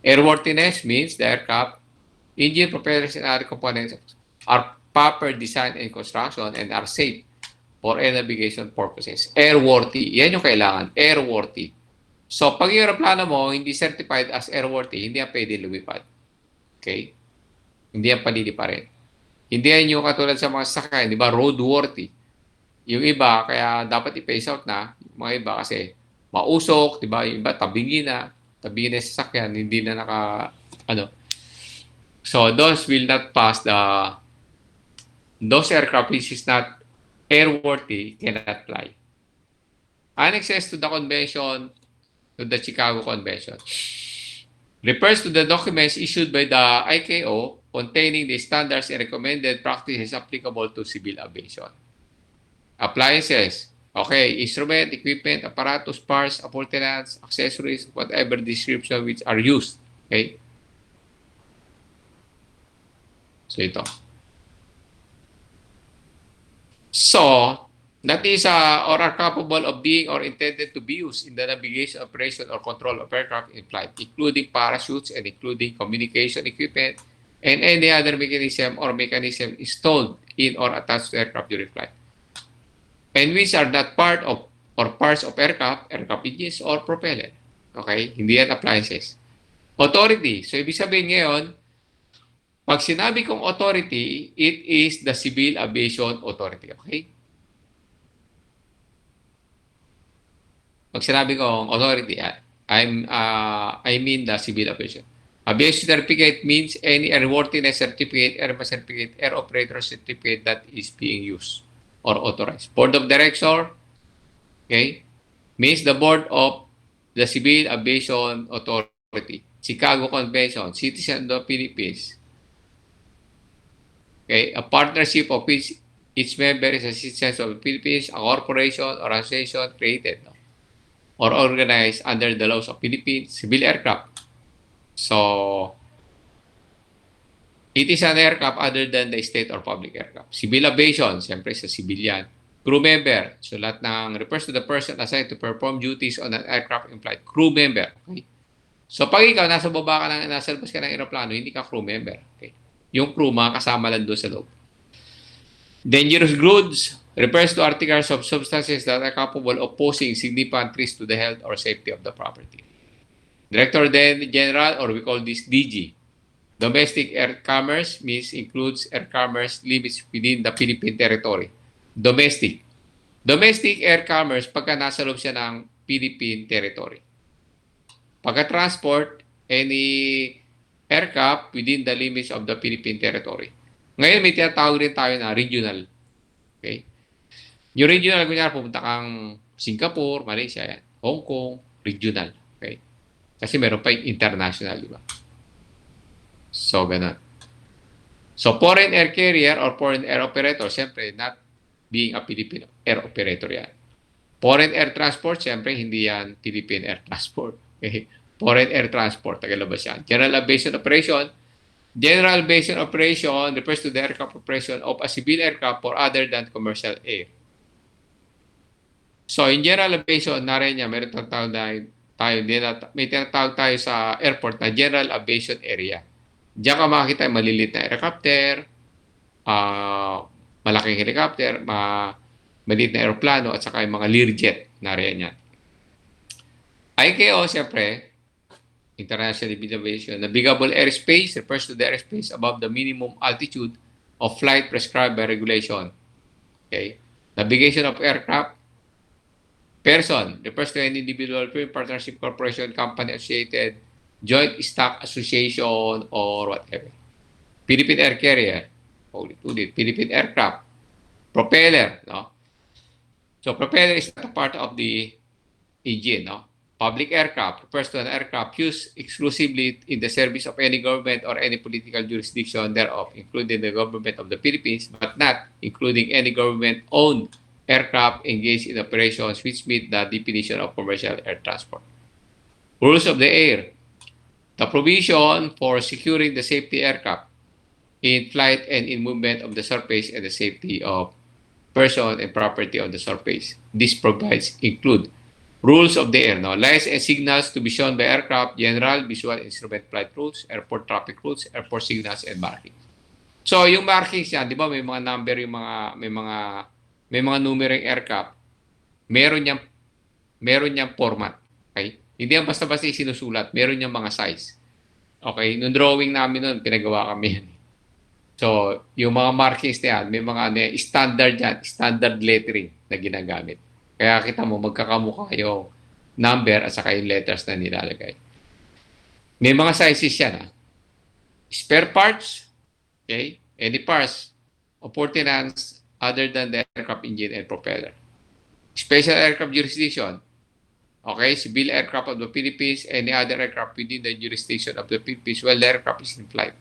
Airworthiness means the aircraft, engine, propellers, and other components are proper design and construction and are safe for air navigation purposes. Airworthy. Yan yung kailangan. Airworthy. So, pag yung aeroplano mo hindi certified as airworthy, hindi yan pwede lumipad. Okay? Hindi yan paliliparin. Hindi yan yung katulad sa mga sasakyan, di ba, roadworthy. Yung iba, kaya dapat i-phase out na, yung mga iba kasi mausok, di ba, yung iba tabingin na yung sasakyan, hindi na ano. So, those will not pass those aircraft which is not airworthy cannot fly. Annexes to the convention, to the Chicago Convention, refers to the documents issued by the ICAO containing the standards and recommended practices applicable to civil aviation. Appliances, okay, instrument, equipment, apparatus, parts, appurtenances, accessories, whatever description which are used. Okay? So, ito. So, that is or are capable of being or intended to be used in the navigation, operation, or control of aircraft in flight, including parachutes and including communication equipment and any other mechanism or mechanism installed in or attached to aircraft during flight, and which are not part of or parts of aircraft engines, or propeller. Okay? Hindi yan appliances. Authority. So, ibig sabihin ngayon, pag sinabi kong authority, it is the Civil Aviation Authority. Okay? Pag sinabi kong authority, I mean the Civil Aviation. Aviation certificate means any airworthiness certificate, airman certificate, air operator certificate that is being used or authorized. Board of Director, okay, means the board of the Civil Aviation Authority. Chicago Convention, citizen of the Philippines. Okay, a partnership of which each member is a citizen of the Philippines, a corporation or association created or organized under the laws of Philippines, civil aircraft. So, it is an aircraft other than the state or public aircraft. Civil aviation, siyempre sa civilian. Crew member, so lahat ng refers to the person assigned to perform duties on an aircraft in flight. Crew member. Okay? So, pag ikaw, nasa baba ka ng, nasa labas ka ng aeroplano, hindi ka crew member. Okay? Yung crew, mga kasama lang doon sa loob. Dangerous goods refers to articles of substances that are capable of posing significant risk to the health or safety of the property. Director General, or we call this DG. Domestic air commerce means includes air commerce limits within the Philippine territory. Domestic. Domestic air commerce pagka nasa loob siya ng Philippine territory. Pagka transport, any aircraft within the limits of the Philippine territory. Ngayon, may tinatawag rin tayo na regional. Okay? Yung regional, kunyari, pumunta kang Singapore, Malaysia, yan. Hong Kong, regional. Okay? Kasi meron pa yung international, di ba? So, ganun. So, foreign air carrier or foreign air operator, siyempre, not being a Philippine air operator yan. Foreign air transport, siyempre, hindi yan Philippine air transport. Okay? Foreign air transport, tagalabas yan. General aviation operation. General aviation operation refers to the aircraft operation of a civil aircraft for other than commercial air. So, in general aviation, narin niya, meron may tinatawag tayo sa airport na general aviation area. Diyan ka makakita yung maliliit na helicopter, malaking helicopter, maliit na aeroplano, at saka yung mga Learjet, narin yan. ICAO, siyempre, International Civil Aviation. Navigable airspace refers to the airspace above the minimum altitude of flight prescribed by regulation. Okay? Navigation of aircraft. Person refers to any individual, firm, partnership, corporation, company, associated, joint stock association, or whatever. Philippine air carrier. Philippine aircraft. Propeller. No? So, propeller is not a part of the engine. No? Public aircraft refers to an aircraft used exclusively in the service of any government or any political jurisdiction thereof, including the government of the Philippines, but not including any government-owned aircraft engaged in operations which meet the definition of commercial air transport. Rules of the air. The provision for securing the safety aircraft in flight and in movement of the surface and the safety of person and property on the surface. This provides include rules of the air, no? Lights and signals to be shown by aircraft, general, visual, instrument flight rules, airport traffic rules, airport signals, and markings. So, yung markings yan, di ba, may mga number, may mga numero yung aircraft, meron niyang format. Okay? Hindi yan basta-basta sinusulat, meron niyang mga size. Okay? Nung drawing namin nun, pinagawa kami yan. So, yung mga markings na yan, may mga ano, standard yan, standard lettering na ginagamit. Kaya kita mo, magkakamukha yung number at saka yung letters na nilalagay. May mga sizes yan. Spare parts, okay? Any parts of ordnance other than the aircraft engine and propeller. Special aircraft jurisdiction, okay? Civil aircraft of the Philippines, any other aircraft within the jurisdiction of the Philippines while the aircraft is in flight.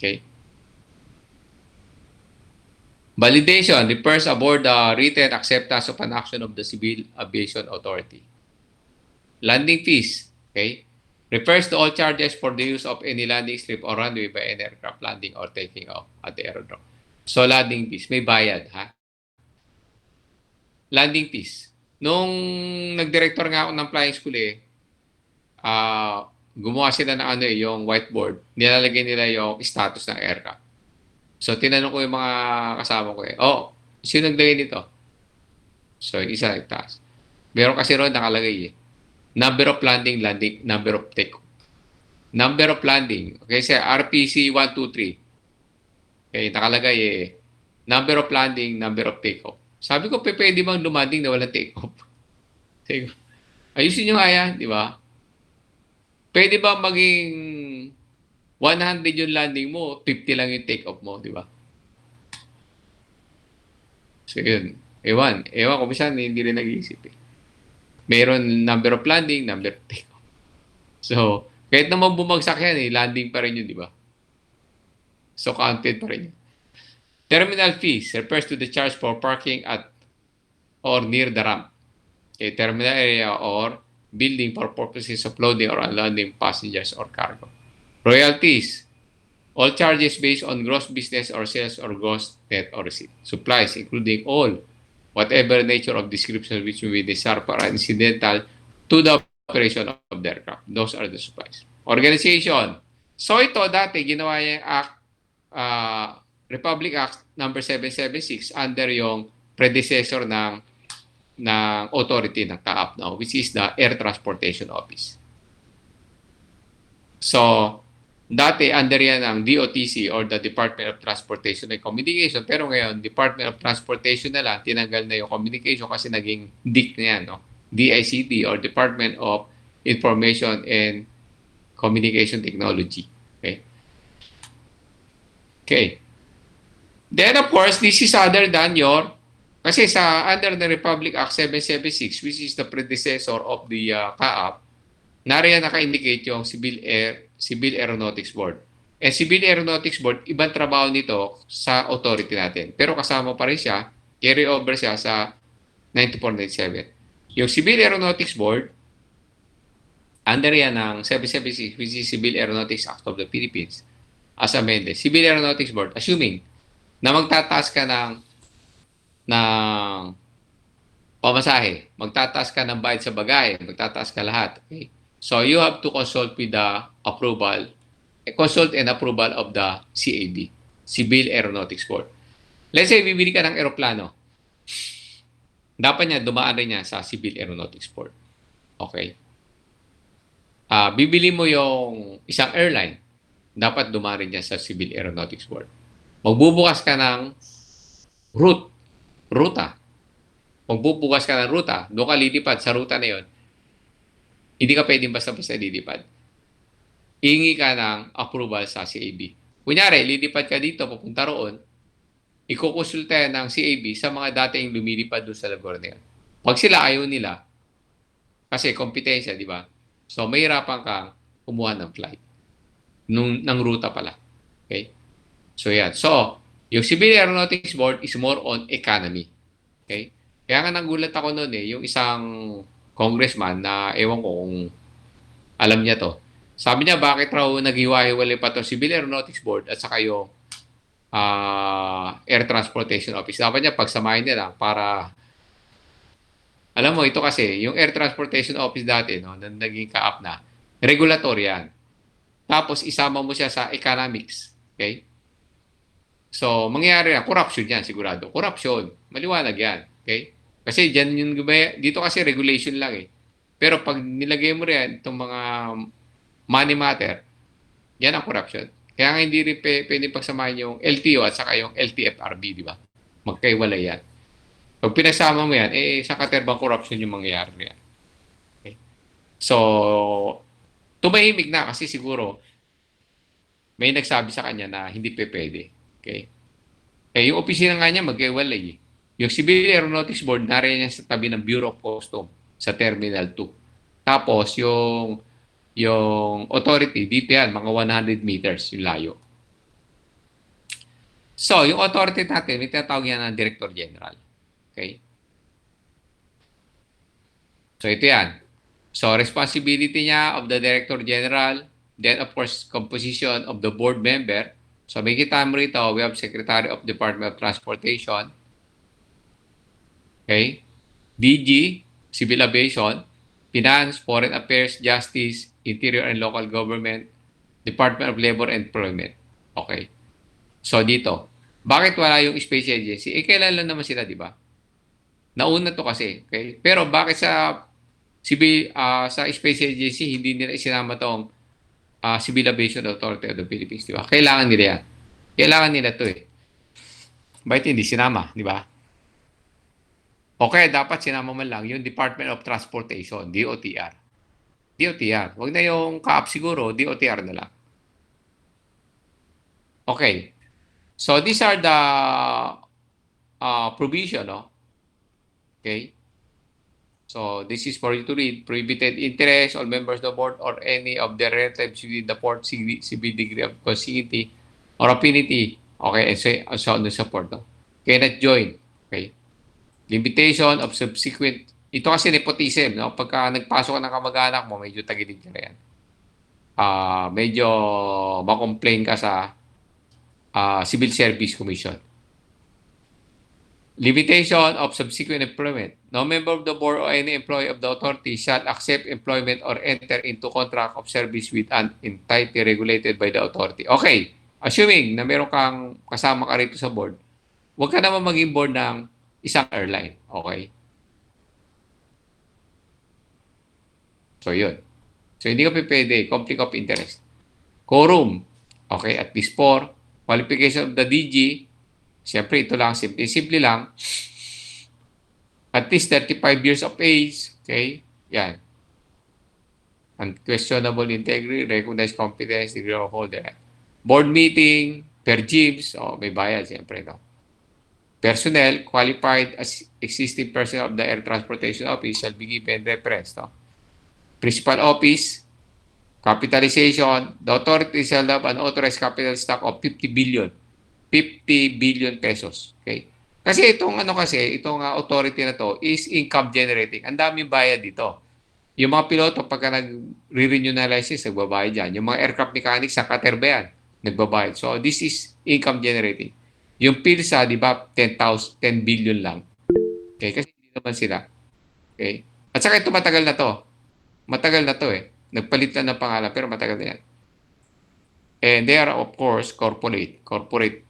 Okay? Validation refers aboard the written acceptance of an action of the Civil Aviation Authority. Landing fees, okay, refers to all charges for the use of any landing strip or runway by an aircraft landing or taking off at the aerodrome. So, landing fees, may bayad, ha? Landing fees. Nung nag-director nga ako ng flying school gumawa sila ng ano yung whiteboard, nilalagay nila yung status ng aircraft. So, tinanong ko yung mga kasama ko sino naglagay nito? So, isa nagtaas. Meron kasi ron nakalagay number of landing, number of take-off. Number of landing. Okay, sa RPC 123. Okay, nakalagay number of landing, number of take-off. Sabi ko, pwede bang lumanding na walang take-off? Ayusin nyo nga yan, di ba? Pwede ba maging 100 yung landing mo, 50 lang yung take-off mo, di ba? So, yun. Ewan ko bisan, hindi rin nag-iisip Mayroon number of landing, number of take-off. So, kahit naman bumagsak yan, landing pa rin yun, di ba? So, counted pa rin yun. Terminal fees refers to the charge for parking at or near the ramp. Okay, terminal area or building for purposes of loading or unloading passengers or cargo. Royalties, all charges based on gross business or sales or gross net or receipt. Supplies, including all, whatever nature of description which may be desired or incidental to the operation of the aircraft. Those are the supplies. Organization. So ito dati ginawa yung Act, Republic Act number 776 under yung predecessor ng authority ng CAAP now, which is the Air Transportation Office. So, dati under yan ang DOTC or the Department of Transportation and Communication, pero ngayon Department of Transportation na lang, tinanggal na yung communication kasi naging DIC na yan, no? DICT or Department of Information and Communication Technology. Okay. Then of course, this is other than your, kasi sa under the Republic Act 776, which is the predecessor of the CAAP, nariyan naka-indicate yung Civil Aeronautics Board. And Civil Aeronautics Board, ibang trabaho nito sa authority natin. Pero kasama pa rin siya, carry over siya sa 9497. Yung Civil Aeronautics Board, under yan ng 776, which is Civil Aeronautics Act of the Philippines, as amended. Civil Aeronautics Board, assuming na magtataas ka ng pamasahe, magtataas ka ng bayad sa bagay, magtataas ka lahat. Okay? So, you have to consult with the approval, consult and approval of the CAB, Civil Aeronautics Board. Let's say, bibili ka ng aeroplano. Dapat niya, dumaan rin niya sa Civil Aeronautics Board. Okay? Bibili mo yung isang airline, dapat dumaan rin niya sa Civil Aeronautics Board. Magbubukas ka ng ruta. Magbubukas ka ng ruta, doon ka lilipad sa ruta na yon. Hindi ka pwedeng basta-basta lilipad. Hingi ka ng approval sa CAB. Kunyari, lilipad ka dito, pupunta roon, ikukonsulta ng CAB sa mga dating lumilipad doon sa lugar na yun. Pag sila ayaw nila, kasi kompetensya, di ba? So, mahirapan kang kumuha ng flight. Ng ruta pala. Okay? So, yan. So, yung Civil Aeronautics Board is more on economy. Okay? Kaya nga nagulat ako noon yung isang congressman na ewan ko kung alam niya to. Sabi niya, bakit raw naghiwa-hiwalay pa to Civil Aeronautics Board at saka yung Air Transportation Office. Dapat niya, pagsamahin niya lang para, alam mo, ito kasi, yung Air Transportation Office dati, no, naging CAAP na, regulatory yan. Tapos, isama mo siya sa economics. Okay? So, mangyayari yan. Corruption yan, sigurado. Corruption. Maliwanag yan. Okay? Kasi dyan yung, dito kasi regulation lang Pero pag nilagay mo rin itong mga money matter, yan ang corruption. Kaya nga hindi rin pwede pagsamahin yung LTO at saka yung LTFRB, di ba? Magkaiwalay yan. Pag pinagsama mo yan, sa katerbang corruption yung mangyayari yan. Okay? So, tumahimik na kasi siguro may nagsabi sa kanya na hindi pwede. Okay? Yung opisina nga niya magkaiwalay. Yung Civil Aeronautics Board, nariyan niya sa tabi ng Bureau of Customs sa Terminal 2. Tapos, yung authority, dito yan, mga 100 meters yung layo. So, yung authority natin, may tinatawag yan ng Director General. Okay? So, ito yan. So, responsibility niya of the Director General, then of course, composition of the board member. So, may kita mo rito, we have Secretary of Department of Transportation, okay? DG, Civil Aviation, Finance, Foreign Affairs, Justice, Interior and Local Government, Department of Labor and Employment. Okay. So, dito. Bakit wala yung Space Agency? Kailan lang naman sila, di ba? Nauna to kasi. Okay? Pero bakit sa Space Agency, hindi nila isinama tong Civil Aviation Authority of the Philippines, di ba? Kailangan nila yan. Kailangan nila to eh. Bakit hindi sinama, di ba? Okay, dapat sinama man lang yung Department of Transportation, DOTR. DOTR. Huwag na yung CAAP siguro, DOTR na lang. Okay. So, these are the provision, no? Okay. So, this is for you to read. Prohibited interest, all members of the board or any of their relatives within the port civil degree of consanguinity or affinity. Okay, and so on and so forth. No? Cannot join. Okay. Limitation of subsequent. Ito kasi nepotism. No? Pagka nagpasok ka ng kamag-anak mo, medyo tagilid ka na yan. Medyo makomplain ka sa Civil Service Commission. Limitation of subsequent employment. No member of the board or any employee of the authority shall accept employment or enter into contract of service with an entity regulated by the authority. Okay, assuming na meron kang kasama ka rito sa board, huwag ka naman maging board ng isang airline. Okay? So, yun. So, hindi ka pwede. Conflict of interest. Quorum. Okay, at least 4. Qualification of the DG. Siyempre, ito lang. Simple lang. At least 35 years of age. Okay? Yan. Unquestionable integrity, recognized competence, degree of holder. Board meeting, per GIBS. May bayad, siyempre, no? Personnel, qualified as existing personnel of the Air Transportation Office shall be given reference, no? Principal Office, capitalization, the authority shall have an authorized capital stock of 50 billion. 50 billion pesos. Okay? Kasi itong authority na to is income generating. Ang daming bayad dito. Yung mga piloto, pagka nag-renew na license, nagbabayad yan. Yung mga aircraft mechanics, sa katerba yan, nagbabayad. So, this is income generating. Yung PILSA, di ba, 10 billion lang. Okay? Kasi hindi naman sila. Okay? At saka ito matagal na to. Matagal na to eh. Nagpalit lang ng pangalan, pero matagal na yan. And they are, of course, corporate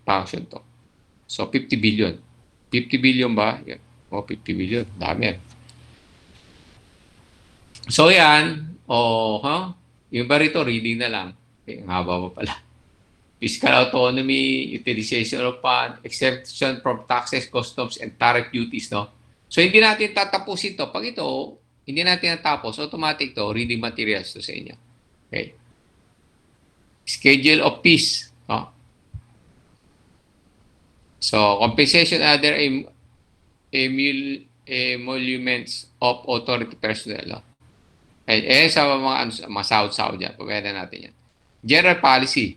function to. So, 50 billion. 50 billion ba? Yan. 50 billion. Dami yan. So, yan. Yung ba rito, reading na lang. Okay, ang haba pa pala. Fiscal autonomy, utilization of fund, exemption from taxes, customs, and tariff duties, no? So, hindi natin tatapusin to. Pag ito, hindi natin natapos, automatic to, reading materials to sa inyo. Okay? Schedule of fees, no? So, compensation other emoluments of authority personnel, no? Sa mga sahod-sahod dyan. Pagkaya natin yan. General policy.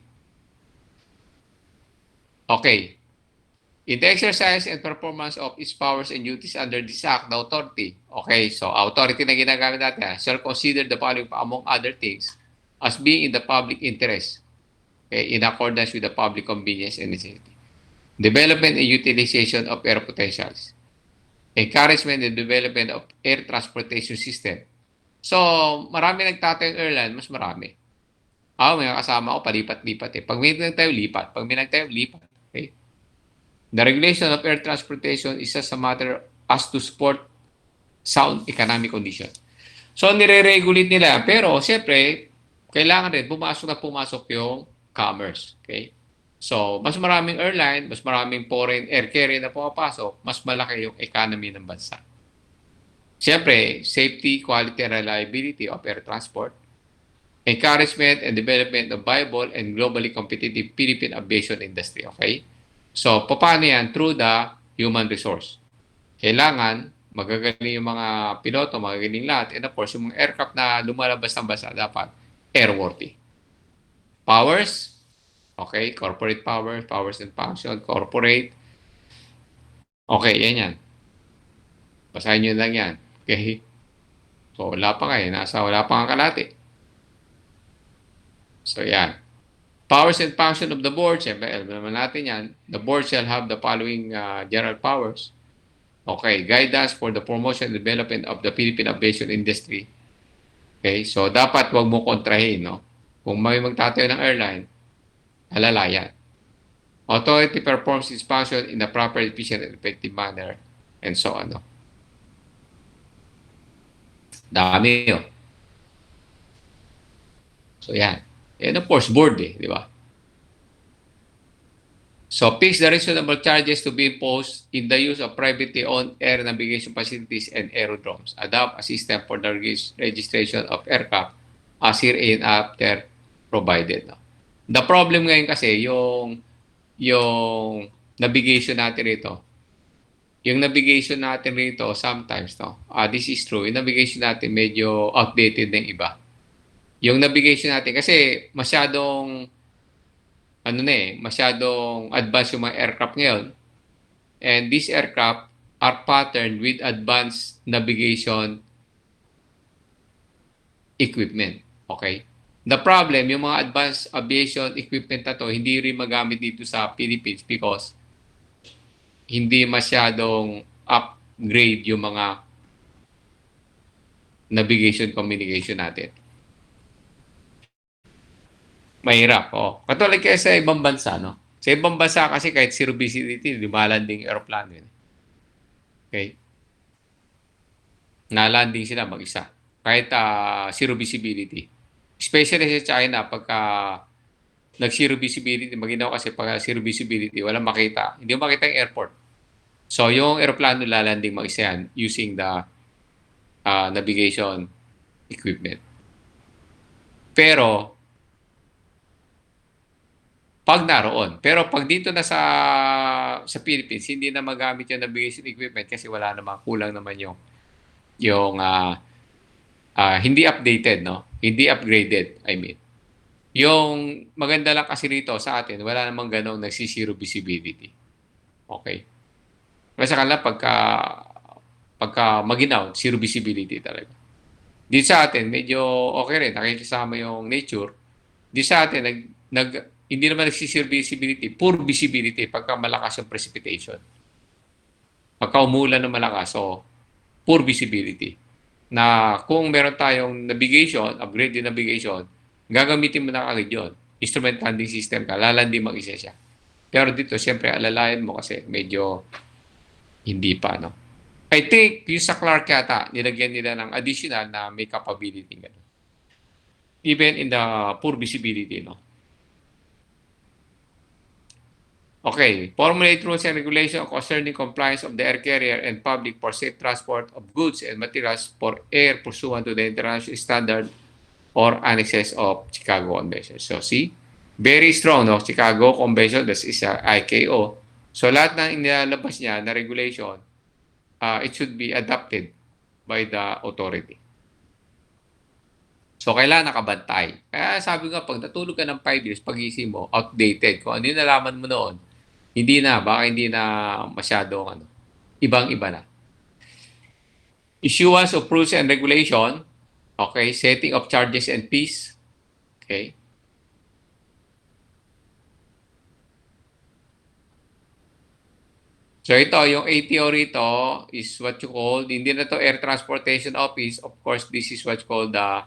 Okay. In the exercise and performance of its powers and duties under this act, the authority, okay, so authority na ginagamit natin, shall consider the following among other things as being in the public interest, okay, in accordance with the public convenience and necessity. Development and utilization of air potentials. Encouragement and development of air transportation system. So, marami nagtatayong airline, mas marami. May kasama ko, palipat-lipat eh. Pag may nagtayo, lipat. Pag may nagtayo, lipat. Okay? The regulation of air transportation is just a matter as to support sound economic condition. So, nire-regulate nila. Pero, siyempre, kailangan rin pumasok yung commerce. Okay? So, mas maraming airline, mas maraming foreign air carrier na pumapasok, mas malaki yung economy ng bansa. Siyempre, safety, quality, and reliability of air transport, encouragement and development of viable and globally competitive Philippine aviation industry. Okay? So, paano yan? Through the human resource. Kailangan magagaling yung mga piloto, magagaling lahat, and of course, yung mga aircraft na lumalabas ng bansa dapat airworthy. Powers, okay, corporate powers, powers and function, corporate, okay, yan. Basahin nyo lang yan. Okay? So, wala pa nga eh. Wala pa nga kalate. So, yan. Powers and function of the board, siyempre, alam naman natin yan. The board shall have the following general powers. Okay, guidance for the promotion and development of the Philippine aviation industry. Okay, so dapat wag mo kontrahin, no? Kung may magtatayo ng airline, alalayan. Authority performs its function in a proper, efficient, and effective manner, and so on. No? Dami yun. So, yan. And of course, board eh, di ba? So, fix the reasonable charges to be imposed in the use of privately owned air navigation facilities and aerodromes. Adopt a system for the registration of aircraft as herein after provided. No? The problem ngayon kasi, yung navigation natin rito, sometimes, no? This is true, yung navigation natin medyo outdated ng iba. Yung navigation natin, kasi masyadong advanced yung mga aircraft ngayon. And these aircraft are patterned with advanced navigation equipment. Okay? The problem, yung mga advanced aviation equipment na to, hindi rin magamit dito sa Philippines because hindi masyadong upgrade yung mga navigation communication natin. Mahirap, oh. Katulad kaya sa ibang bansa, no? Sa ibang bansa kasi kahit zero visibility, lumalanding aeroplano yun. Okay? Nalanding sila mag-isa. Kahit zero visibility. Especially sa China, pagka nag-zero visibility, maginaw kasi pagka zero visibility, walang makita. Hindi mo makita yung airport. So, yung aeroplano lalanding mag-isa yan using the navigation equipment. Pero, pag naroon. Pero pag dito na sa Philippines, hindi na magamit yung navigation equipment kasi wala naman, kulang naman yung hindi updated, no? Hindi upgraded, I mean. Yung maganda lang kasi rito sa atin, wala namang ganong nagsisiro visibility. Okay? Kasi sa kanila, pagka maginaw, zero visibility talaga. Dito sa atin, medyo okay rin. Nakikisama yung nature. Dito sa atin, hindi naman nagsisiro visibility, poor visibility pagka malakas yung precipitation. Pagka umulan ng malakas, so poor visibility. Na kung meron tayong navigation, upgraded navigation, gagamitin mo na agad yun. Instrument landing system ka, lalandi mag-isa siya. Pero dito, siyempre, alalayan mo kasi medyo hindi pa, no? I think, yung sa Clark yata, nilagyan nila ng additional na may capability. Ganun. Even in the poor visibility, no? Okay, formulate rules and regulations concerning compliance of the air carrier and public for safe transport of goods and materials for air pursuant to the international standard or annexes of Chicago Convention. So, see? Very strong, no? Chicago Convention, this is ICAO. So, lahat ng inilalabas niya na regulation, it should be adopted by the authority. So, kailangan nakabantay. Kaya sabi nga, pag natulog ka ng 5 years, pag-isip mo, outdated. Kung ano yung nalaman mo noon, baka hindi na masyadong ibang-iba na. Issuance of rules and regulation, okay, setting of charges and fees, okay. So ito, yung ATO rito is what you call, hindi na to Air Transportation Office, of course, this is what's called the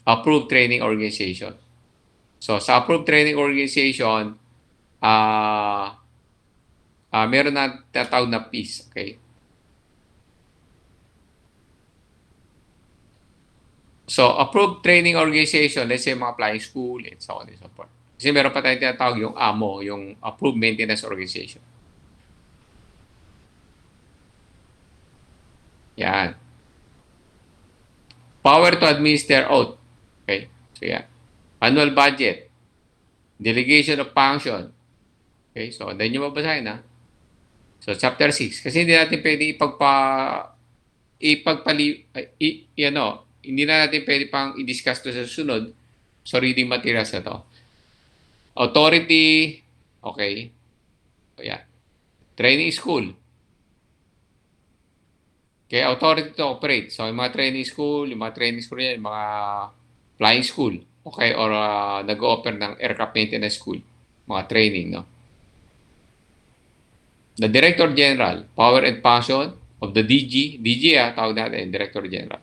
Approved Training Organization. So sa Approved Training Organization, meron na tatawag na fees, okay? So, approved training organization, let's say mga flying school and so on and so forth. Kasi meron pa tayong tinatawag yung AMO, yung Approved Maintenance Organization. Yan. Power to administer oath. Okay? So yan. Annual budget. Delegation of function. Okay? So, then nyo mabasahin ha. So, chapter 6. Kasi hindi natin pwede hindi na natin pwede pang i-discuss to sa susunod. So, reading materials na to. Authority. Okay. So, yan. Training school. Okay, authority to operate. So, yung mga training school yan, yung mga flying school. Okay, or nag-o-offer ng aircraft maintenance school. Mga training, no? The Director General, power and function of the DG, tawag natin, Director General.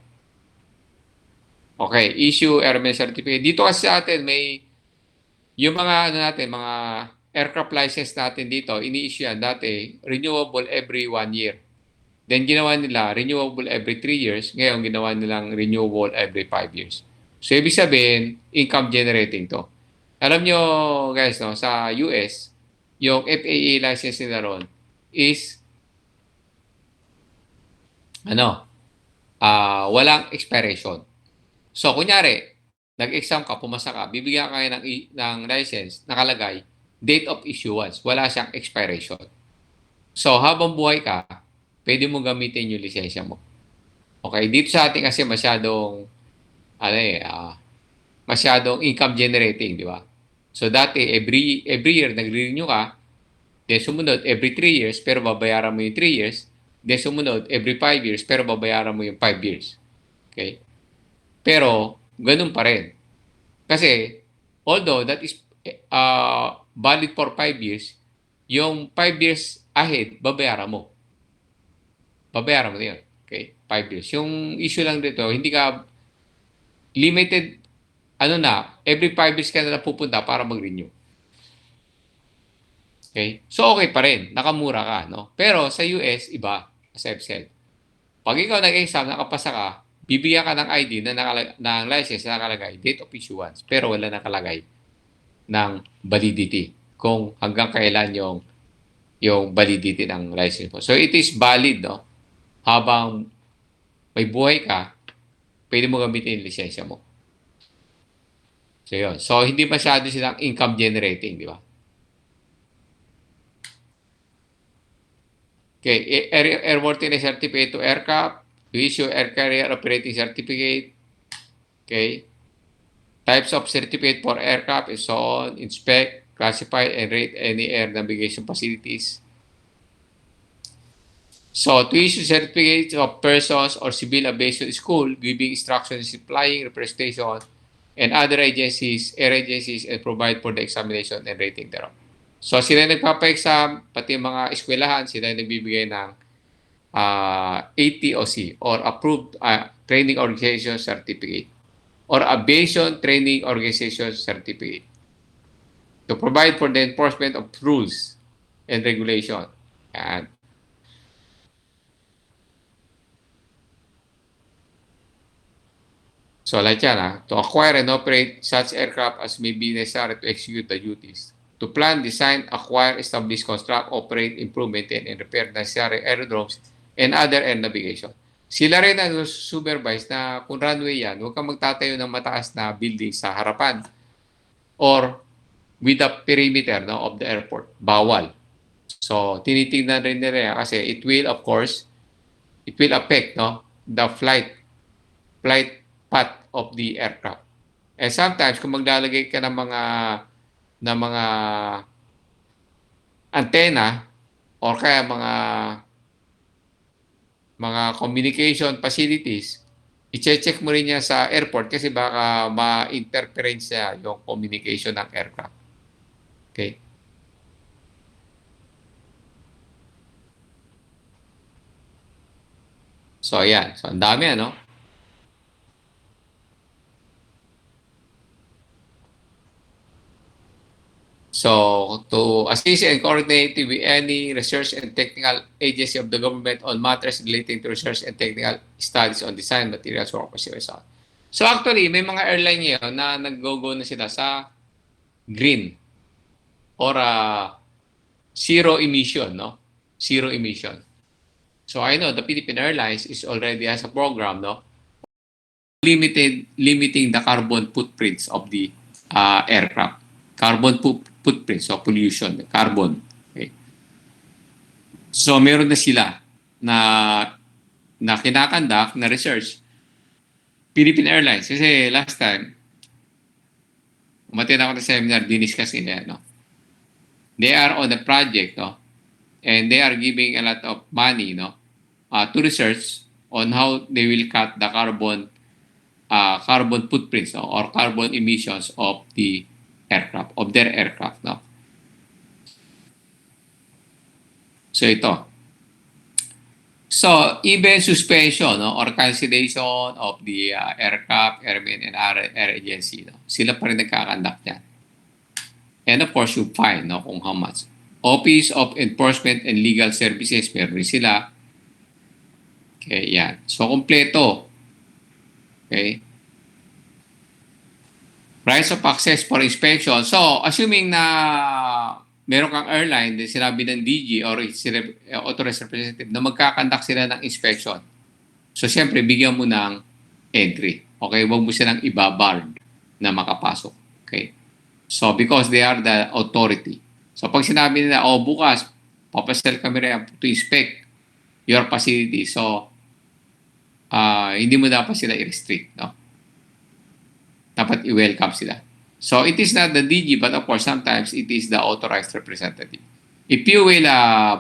Okay, issue airman certificate. Dito kasi sa atin, may, yung mga, mga aircraft license natin dito, ini-issue yan dati, renewable every 1 year. Then ginawa nila, renewable every 3 years. Ngayon, ginawa nilang renewable every 5 years. So, ibig sabihin, income generating to. Alam nyo, guys, no, sa US, yung FAA license nila ron is, walang expiration. So, kunyari, nag-exam ka, pumasa ka, bibigyan ka ng license, nakalagay, date of issuance. Wala siyang expiration. So, habang buhay ka, pwede mo gamitin yung lisensya mo. Okay, dito sa atin kasi masyadong masyadong income generating, di ba? So dati every year nagre-renew ka, then sumunod every 3 years pero babayaran mo yung 3 years, then sumunod every 5 years pero babayaran mo yung 5 years. Okay? Pero ganun pa rin. Kasi although that is valid for 5 years, yung 5 years ahead babayaran mo. Babayaran mo na yun. Okay? 5 years. Yung issue lang dito, hindi ka limited, every 5 years ka na pupunta para mag-renew. Okay? So, okay pa rin. Nakamura ka, no? Pero sa US, iba. As I've said. Pag ikaw nag-exam, nakapasa ka, bibigyan ka ng ID ng license na nakalagay, date of issuance, pero wala nakalagay ng validity kung hanggang kailan yung validity ng license mo. So, it is valid, no? Habang may buhay ka, pwede mo gamitin yung lisensya mo. So, yun. So, hindi masyado silang income generating, di ba? Okay. Airworthiness certificate to aircraft, to issue air carrier operating certificate. Okay. Types of certificate for aircraft and so on. Inspect, classify, and rate any air navigation facilities. So, to issue certificates of persons or civil aviation school giving instructions in flying, representation, and other agencies, air agencies, and provide for the examination and rating thereof. So, sila nagpapa-exam, pati mga eskwelahan, sila nagbibigay ng ATOC or Approved Training Organization Certificate or Aviation Training Organization Certificate to provide for the enforcement of rules and regulation. Yan. So, like yan, to acquire and operate such aircraft as may be necessary to execute the duties. To plan, design, acquire, establish, construct, operate, improve, maintain, and repair necessary aerodromes and other air navigation. Sila rin ang supervise na kung runway yan, huwag kang magtatayo ng mataas na building sa harapan or with the perimeter of the airport. Bawal. So, tinitingnan rin nila kasi it will, of course, it will affect the flight path of the aircraft. And sometimes, kung maglalagay ka ng mga antenna or kaya mga communication facilities, i-check mo rin yan sa airport kasi baka ma-interference niya yung communication ng aircraft. Okay? So, ayan. So, ang dami, So, to assist and coordinate with any research and technical agency of the government on matters relating to research and technical studies on design, materials, workforce, so actually, may mga airline ngayon na nag-go na sila sa green or zero emission, no? Zero emission. So I know the Philippine Airlines is already has a program, no? Limiting the carbon footprints of the aircraft. Carbon footprints, so pollution, carbon. Okay. So meron na sila na kinakandak na research. Philippine Airlines, kasi last time, umatin ako sa seminar, diniscuss nila, no? They are on a project, no? And they are giving a lot of money, no? To research on how they will cut the carbon footprints, no? Or carbon emissions of the aircraft, of their aircraft, no? So ito. So even suspension, no, or cancellation of the aircraft, airmen, and air agency, no? Sila pa rin nagkakandak yan. And of course, you fine, no, kung how much. Office of Enforcement and Legal Services, meron rin sila. Okay, yan. So, kompleto. Okay. Rights of access for inspection. So, assuming na meron kang airline, din sinabi ng DG or authorized representative na magkakandak sila ng inspection. So, siyempre, bigyan mo ng entry. Okay, huwag mo silang ibabard na makapasok. Okay. So, because they are the authority. So, pag sinabi nila, bukas, papasel kami rin to inspect your facility. So, hindi mo dapat sila i-restrict, no? Dapat i-welcome sila. So, it is not the DG, but of course, sometimes it is the authorized representative. If you will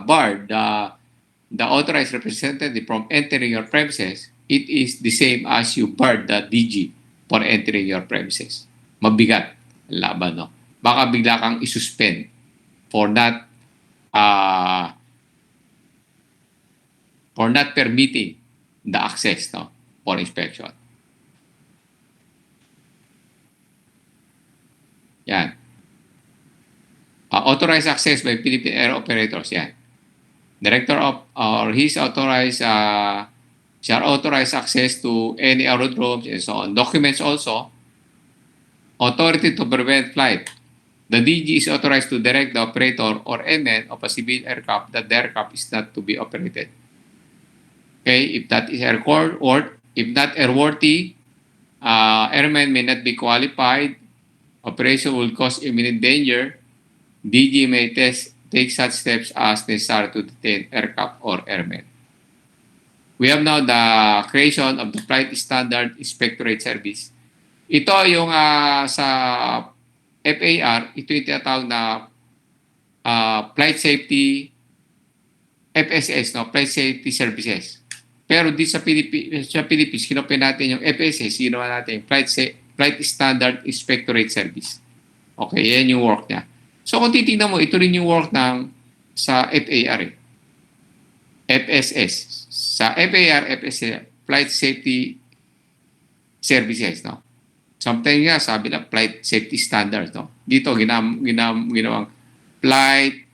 bar the authorized representative from entering your premises, it is the same as you bar the DG for entering your premises. Mabigat ang laban, no? Baka bigla kang isuspend for not permitting the access, no, for inspection. Yan. Authorized access by Philippine Air Operators. Yan. Director of or his authorized shall authorize access to any aerodromes and so on. Documents also. Authority to prevent flight. The DG is authorized to direct the operator or airman of a civil aircraft that the aircraft is not to be operated. Okay, if that is if not airworthy, airmen may not be qualified. Operation will cause imminent danger. DG may take such steps as necessary to detain aircraft or airmen. We have now the creation of the Flight Standard Inspectorate Service. Ito yung sa FAR, ito yung tinatawag na Flight Safety FSS, no? Flight Safety Services. Pero di sa Philippines, kinopya natin yung FSS, ginawa natin yung Flight Standard Inspectorate Service. Okay, yan yung work niya. So kung titignan mo, ito rin yung work sa FAR. FSS. Sa FAR, FSS, Flight Safety Services, no? Sometimes nga, sabi na Flight Safety Standards, no? Dito, ginawang Flight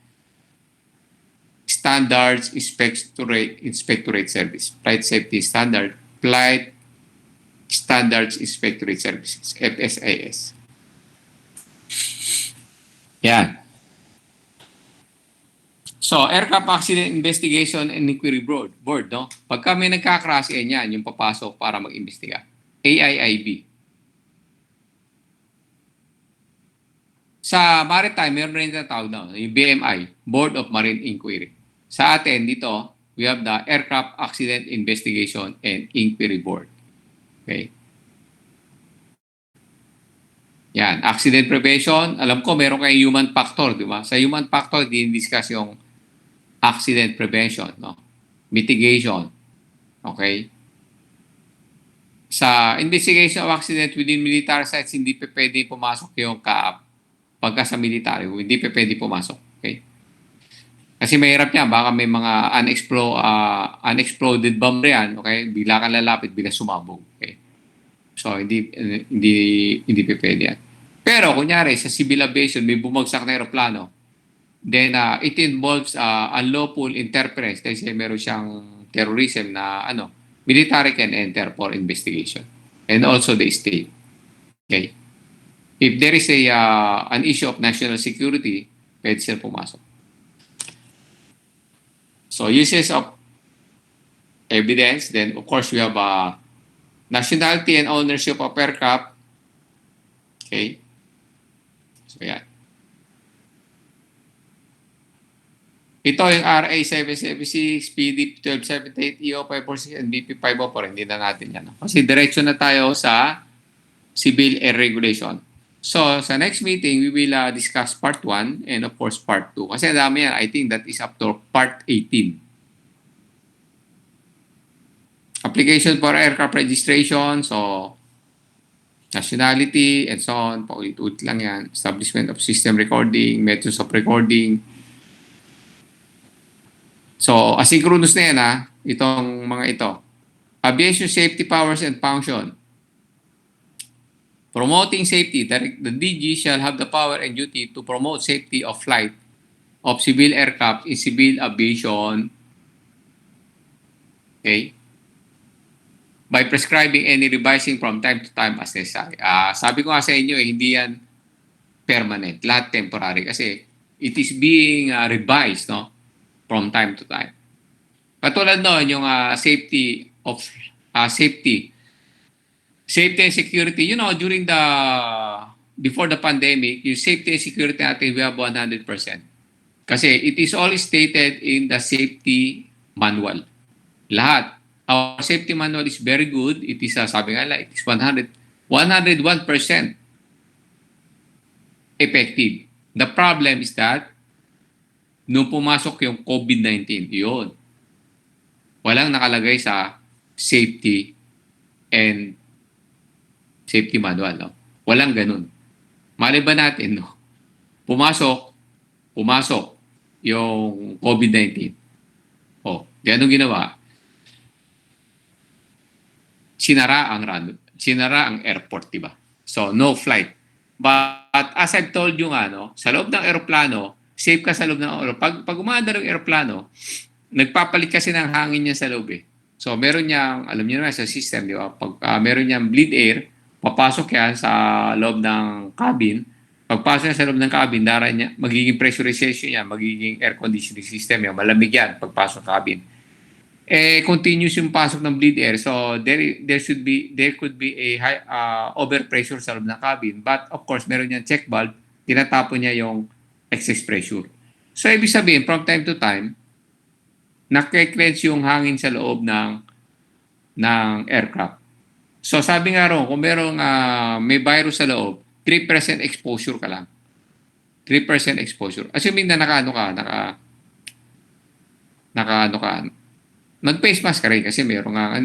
Standards Inspectorate Service. Flight Safety Standard, Flight Standards Inspectorate Services, FSIS. Yan. So, Aircraft Accident Investigation and Inquiry Board, no? Pagka may nagka-crash, yan, yung papasok para mag-imbestiga. AIIB. Sa maritime, meron rin tinatawag na yung BMI, Board of Marine Inquiry. Sa atin, dito, we have the Aircraft Accident Investigation and Inquiry Board. Okay. Yan. Accident prevention. Alam ko, meron kayong human factor, di ba? Sa human factor, din-discuss yung accident prevention, no? Mitigation. Okay. Sa investigation of accident within military sites, hindi pa pwede pumasok yung CAAP. Pagka sa military, hindi pa pwede pumasok. Okay. Kasi mahirap yan. Baka may mga unexploded bomb yan. Okay. Bigla kang lalapit, bigla sumabog. Okay. So, hindi pa pwede yan. Pero, kunyari, sa civil aviation, may bumagsak na aeroplano, then, it involves unlawful interference kasi meron siyang terrorism na, military can enter for investigation. And also the state. Okay. If there is an issue of national security, pwede sila pumasok. So uses of evidence, then of course we have nationality and ownership of aircraft. Okay. So yan. Ito yung RA 776, PD 1278, EO 546, and BP 504. Hindi na natin yan. Kasi diretso na tayo sa Civil Air Regulation. So, sa next meeting, we will discuss part 1 and of course part 2. Kasi dami yan. I think that is up to part 18. Application for aircraft registration. So, nationality and so on. Paulit-ulit lang yan. Establishment of system recording, methods of recording. So, asynchronous na yan itong mga ito. Aviation safety powers and function. Promoting safety. The DG shall have the power and duty to promote safety of flight of civil aircraft in civil aviation. Okay? By prescribing any revising from time to time as necessary. Sabi ko nga sa inyo, hindi yan permanent. Lahat temporary kasi it is being revised from time to time. Katulad noon, yung safety and security, during before the pandemic, yung safety and security natin, we have 100%. Kasi it is all stated in the safety manual. Lahat. Our safety manual is very good. It is, sabi nga lang, it is 101% effective. The problem is that, nung pumasok yung COVID-19, yun, walang nakalagay sa safety and safety manual. Walang ganun. Maliban natin, pumasok yung COVID-19. Ganun ginawa. Sinara ang airport, diba? So, no flight. But as I've told you sa loob ng aeroplano, safe ka sa loob ng aeroplano. Pag umaandar yung aeroplano, nagpapalit kasi ng hangin niya sa loob So, meron niyang, alam niyo naman sa system, di ba? Pag meron niyang bleed air, papasok yan sa loob ng cabin. Pagpasok niya sa loob ng cabin, magiging pressurization yan, magiging air conditioning system yan, malamig yan pagpasok ng cabin. Continuous yung pasok ng bleed air. So, there could be a high overpressure sa loob ng cabin. But, of course, meron niyang check valve, tinatapon niya yung excess pressure. So, ibig sabihin, from time to time, nakiklench yung hangin sa loob ng aircraft. So, sabi nga ron, kung may virus sa loob, 3% exposure ka lang. 3% exposure. Assuming na nag-face mask ka rin kasi mayroon nga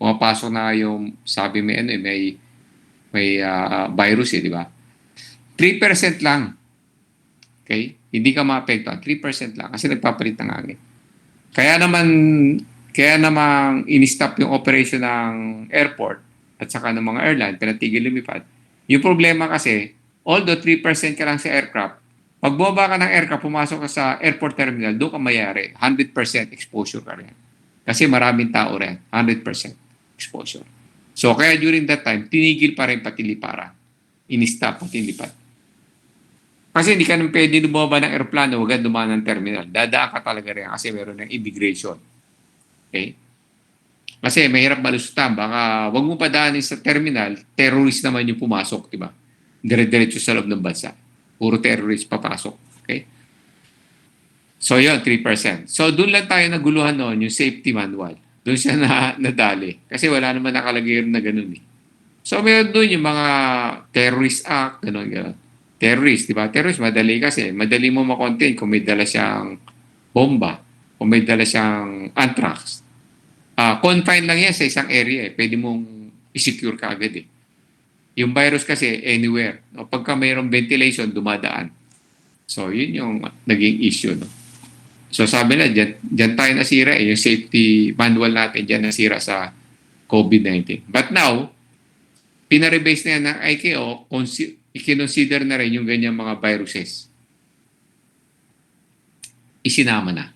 pumapasok na yung, sabi may virus di ba? 3% lang. Okay? Hindi ka maapektuhan. 3% lang kasi nagpapalit ng hangin. Kaya namang in-stop yung operation ng airport at saka ng mga airline, pinatigil lumipad. Yung problema kasi, although 3% ka lang sa aircraft, pag bumaba ka ng aircraft, pumasok ka sa airport terminal, doon ka mayari, 100% exposure ka rin. Kasi maraming tao rin, 100% exposure. So kaya during that time, tinigil pa rin pati liparan. In-stop pati lipad. Kasi hindi ka nang pwede bumaba ng aeroplano, huwag kang dumaan ng terminal. Dadaan ka talaga rin kasi meron ng immigration. Okay? Kasi mahirap malusutan. Baka wag mo padaanin sa terminal, terrorist naman yung pumasok, di ba? Dire-diretso sa loob ng bansa. Puro terrorist papasok. Okay? So yun, 3%. So doon lang tayo naguluhan noon, yung safety manual. Doon siya nadali. Kasi wala naman nakalagay na ganun . So meron doon yung mga terrorist act, ganun. Terrorist, di ba? Terrorist, madali kasi. Madali mo makontain kung may dala siyang bomba, kung may dala siyang anthrax. Confined lang yan sa isang area . Pwede mong i-secure ka agad . Yung virus kasi, anywhere. Pagka mayroong ventilation, dumadaan. So, yun yung naging issue. So, sabi na, dyan tayo nasira . Yung safety manual natin, dyan nasira sa COVID-19. But now, pinarebase na yan ng ICAO, i-consider na rin yung ganyang mga viruses. Isinama na.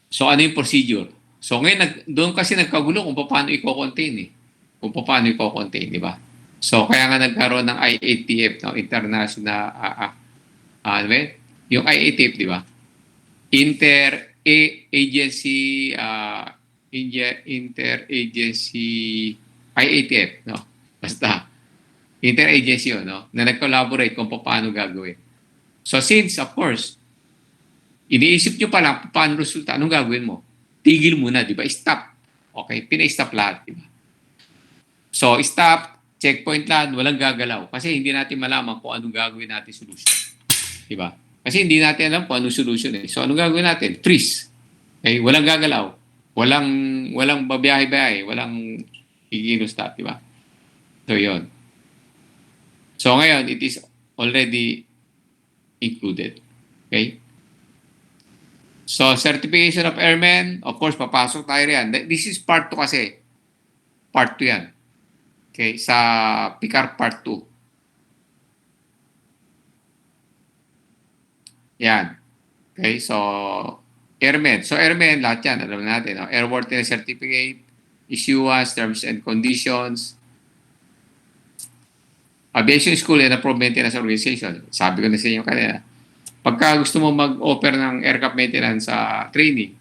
So, ano yung procedure? So, ngayon, doon kasi nagkagulo kung paano i-contain . Kung paano i-contain, di ba? So, kaya nga nagkaroon ng IATF, no? International, ano ba yun? Yung IATF, di ba? Inter-agency, interagency, IATF, no? Basta, interagency yun, no? Na nag-collaborate kung paano gagawin. So, since, of course, iniisip nyo pa lang paano resulta, anong gagawin mo? Tigil muna, di ba? Stop. Okay, pina-stop lahat, di ba? So, stop, checkpoint lahat, walang gagalaw. Kasi hindi natin malaman kung anong gagawin natin solution. Di ba? Kasi hindi natin alam kung anong solution eh. So, anong gagawin natin? Freeze. Okay, walang gagalaw. Walang babiyahe-biyahe, walang iginusta, di ba? So, yun. So, ngayon, it is already included. Okay? So, certification of airmen, of course, papasok tayo riyan. This is part 2 kasi. Part 2 yan. Okay, sa PICAR Part 2. Yan. Okay, so airmen. So airmen, lahat yan, alam natin. No? Airworthiness Certificate, issuance, terms and conditions, aviation school and approved maintenance organization. Sabi ko na sa inyo kanina. Pagka gusto mo mag-offer ng aircraft maintenance sa training,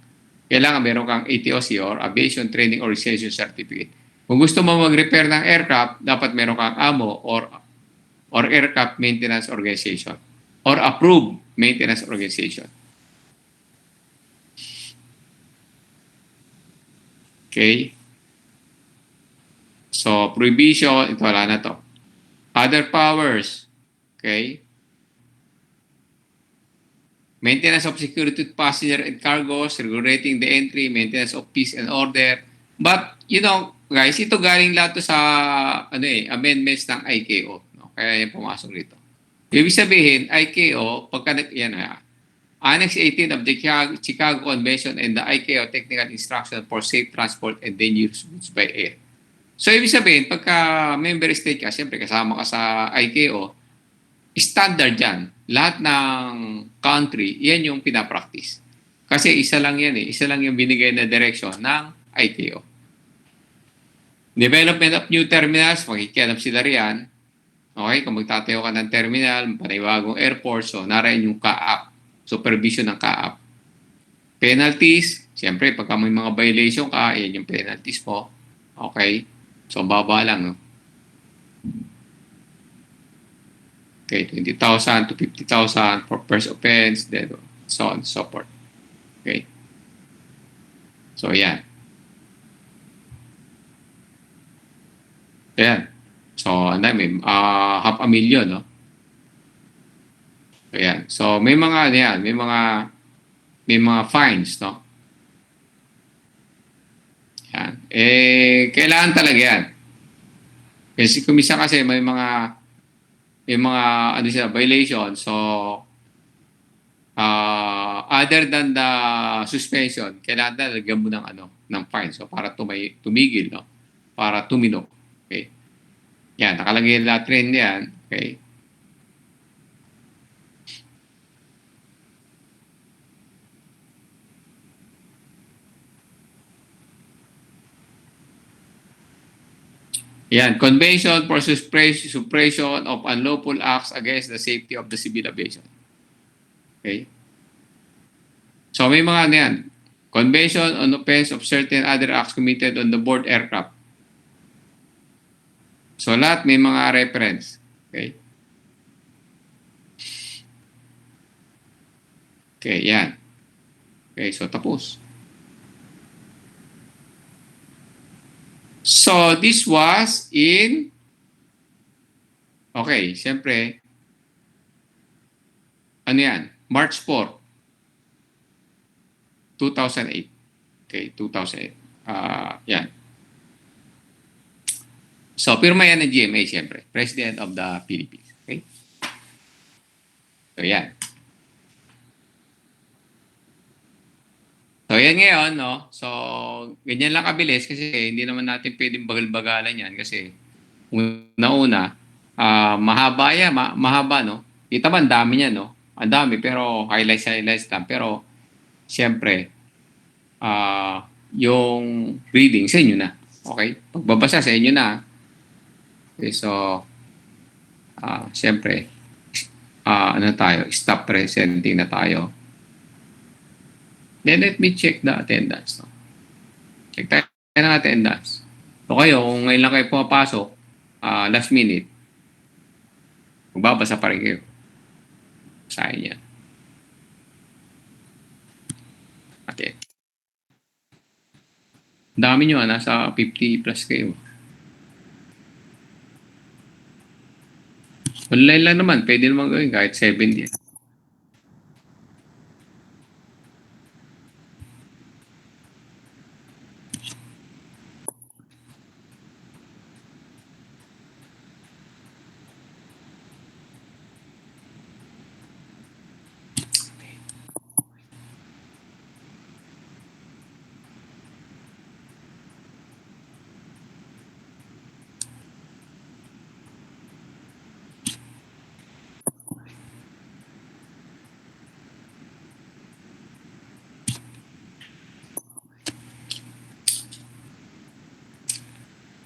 kailangan meron kang ATOC or Aviation Training Organization Certificate. Kung gusto mo mag-repair ng aircraft, dapat meron kang AMO or Aircraft Maintenance Organization or Approved Maintenance Organization. Okay? So, prohibition, ito wala na to. Other powers. Okay? Maintenance of security to passenger and cargos, regulating the entry, maintenance of peace and order. But, you know, guys, ito galing lahat to sa amendments ng ICAO. No? Kaya yan pumasok dito. Ibig sabihin, ICAO, pagka yan Annex 18 of the Chicago Convention and the ICAO Technical Instruction for Safe Transport and Dangerous Goods by Air. So, ibig sabihin, pagka member state ka, siyempre kasama ka sa ICAO, standard yan. Lahat ng country, yan yung pinapractice. Kasi isa lang yan eh. Isa lang yung binigay na direction ng ICAO. Development of new terminals, makikialam sila riyan. Okay, kung magtatayo ka ng terminal, panibagong airport, so narayan yung CAAP, supervision ng CAAP. Penalties, siyempre, pagka may mga violation ka, yan yung penalties mo. Okay, so baba lang, no? Okay, 20,000 to 50,000 for first offense, then so on and so forth. Okay. So, yan. Ayan. So, ang dami. Half a million, no? Ayan. So, may mga, yan, may mga fines, no? Yan. Kailangan talaga yan. Kasi kumisa kasi may mga violation. So, other than the suspension, kailangan talagyan mo ng fine. So, para tumigil, no? Para tumino. Okay. Yan, nakalagay na trend yan. Okay. Yan, Convention for Suppression of Unlawful Acts Against the Safety of the Civil Aviation. Okay. So may mga yan. Convention on offense of certain other acts committed on the board aircraft. So lahat may mga reference. Okay. Okay, yan. Okay, so tapos. So, this was in, okay, siyempre, ano yan? March 4, 2008. Okay, 2008. Yan. So, pirma yan ng GMA, siyempre. President of the Philippines. Okay? So, yan. So, yan ngayon, no? So, ganyan lang kabilis kasi hindi naman natin pwedeng bagal-bagalan yan kasi una-una, mahaba yan, mahaba, no? Kita ba, ang dami niya, no? Ang dami, pero highlights lang. Pero, siyempre, yung reading sa inyo na. Okay? Pagbabasa sa inyo na. Okay, so, siyempre, ano tayo, stop presenting na tayo. Then let me check the attendance. No? Check tayo ng attendance. So kayo, kung ngayon lang kayo pumapasok, last minute, magbabasa pa rin kayo. Basahin yan. Okay. Ang dami nyo, nasa 50 plus kayo. Online lang naman, pwede naman gawin kahit 70.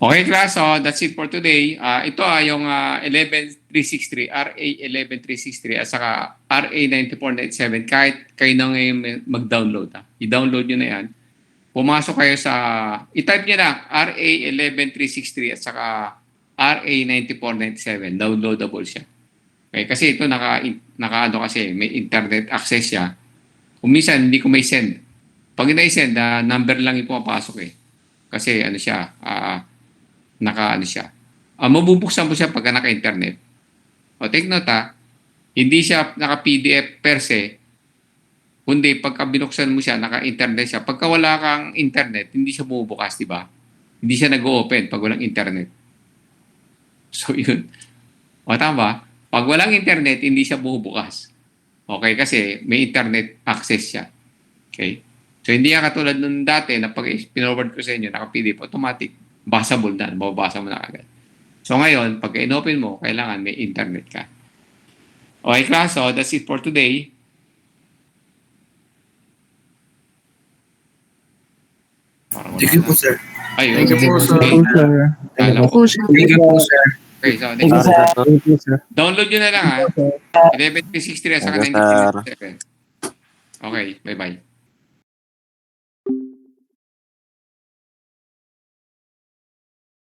Okay class, so that's it for today. Ito yung 11363, RA 11363 at saka RA 9497. Kahit kayo na ngayon mag-download. I-download nyo na yan. Pumasok kayo sa, i-type nyo na RA 11363 at saka RA 9497. Downloadable siya. Okay, kasi ito naka kasi may internet access siya. Kung minsan hindi ko may send. Pag na-send, number lang yung pumapasok eh. Kasi ano siya, mabubuksan mo siya pagka naka-internet. O take note hindi siya naka-PDF per se, kundi pagka binuksan mo siya, naka-internet siya. Pagka wala kang internet, hindi siya bumubukas, di ba? Hindi siya nag-open pag walang internet. So yun. O tama, pag walang internet, hindi siya bumubukas. Okay, kasi may internet access siya. Okay? So hindi yan katulad nung dati na pag pinorward ko sa inyo, naka-PDF, automatic. Basable na, mababasa mo na agad. So ngayon, pag in-open mo, kailangan may internet ka. Okay class, so that's it for today. Thank you po, sir. Ayun. Thank you po, sir. Okay. Thank you po, sir. Thank you po, sir. Okay, so Thank you, sir. Thank you, sir. download nyo na lang 11363 at saka Thank you, sir. 9497. Okay, bye-bye.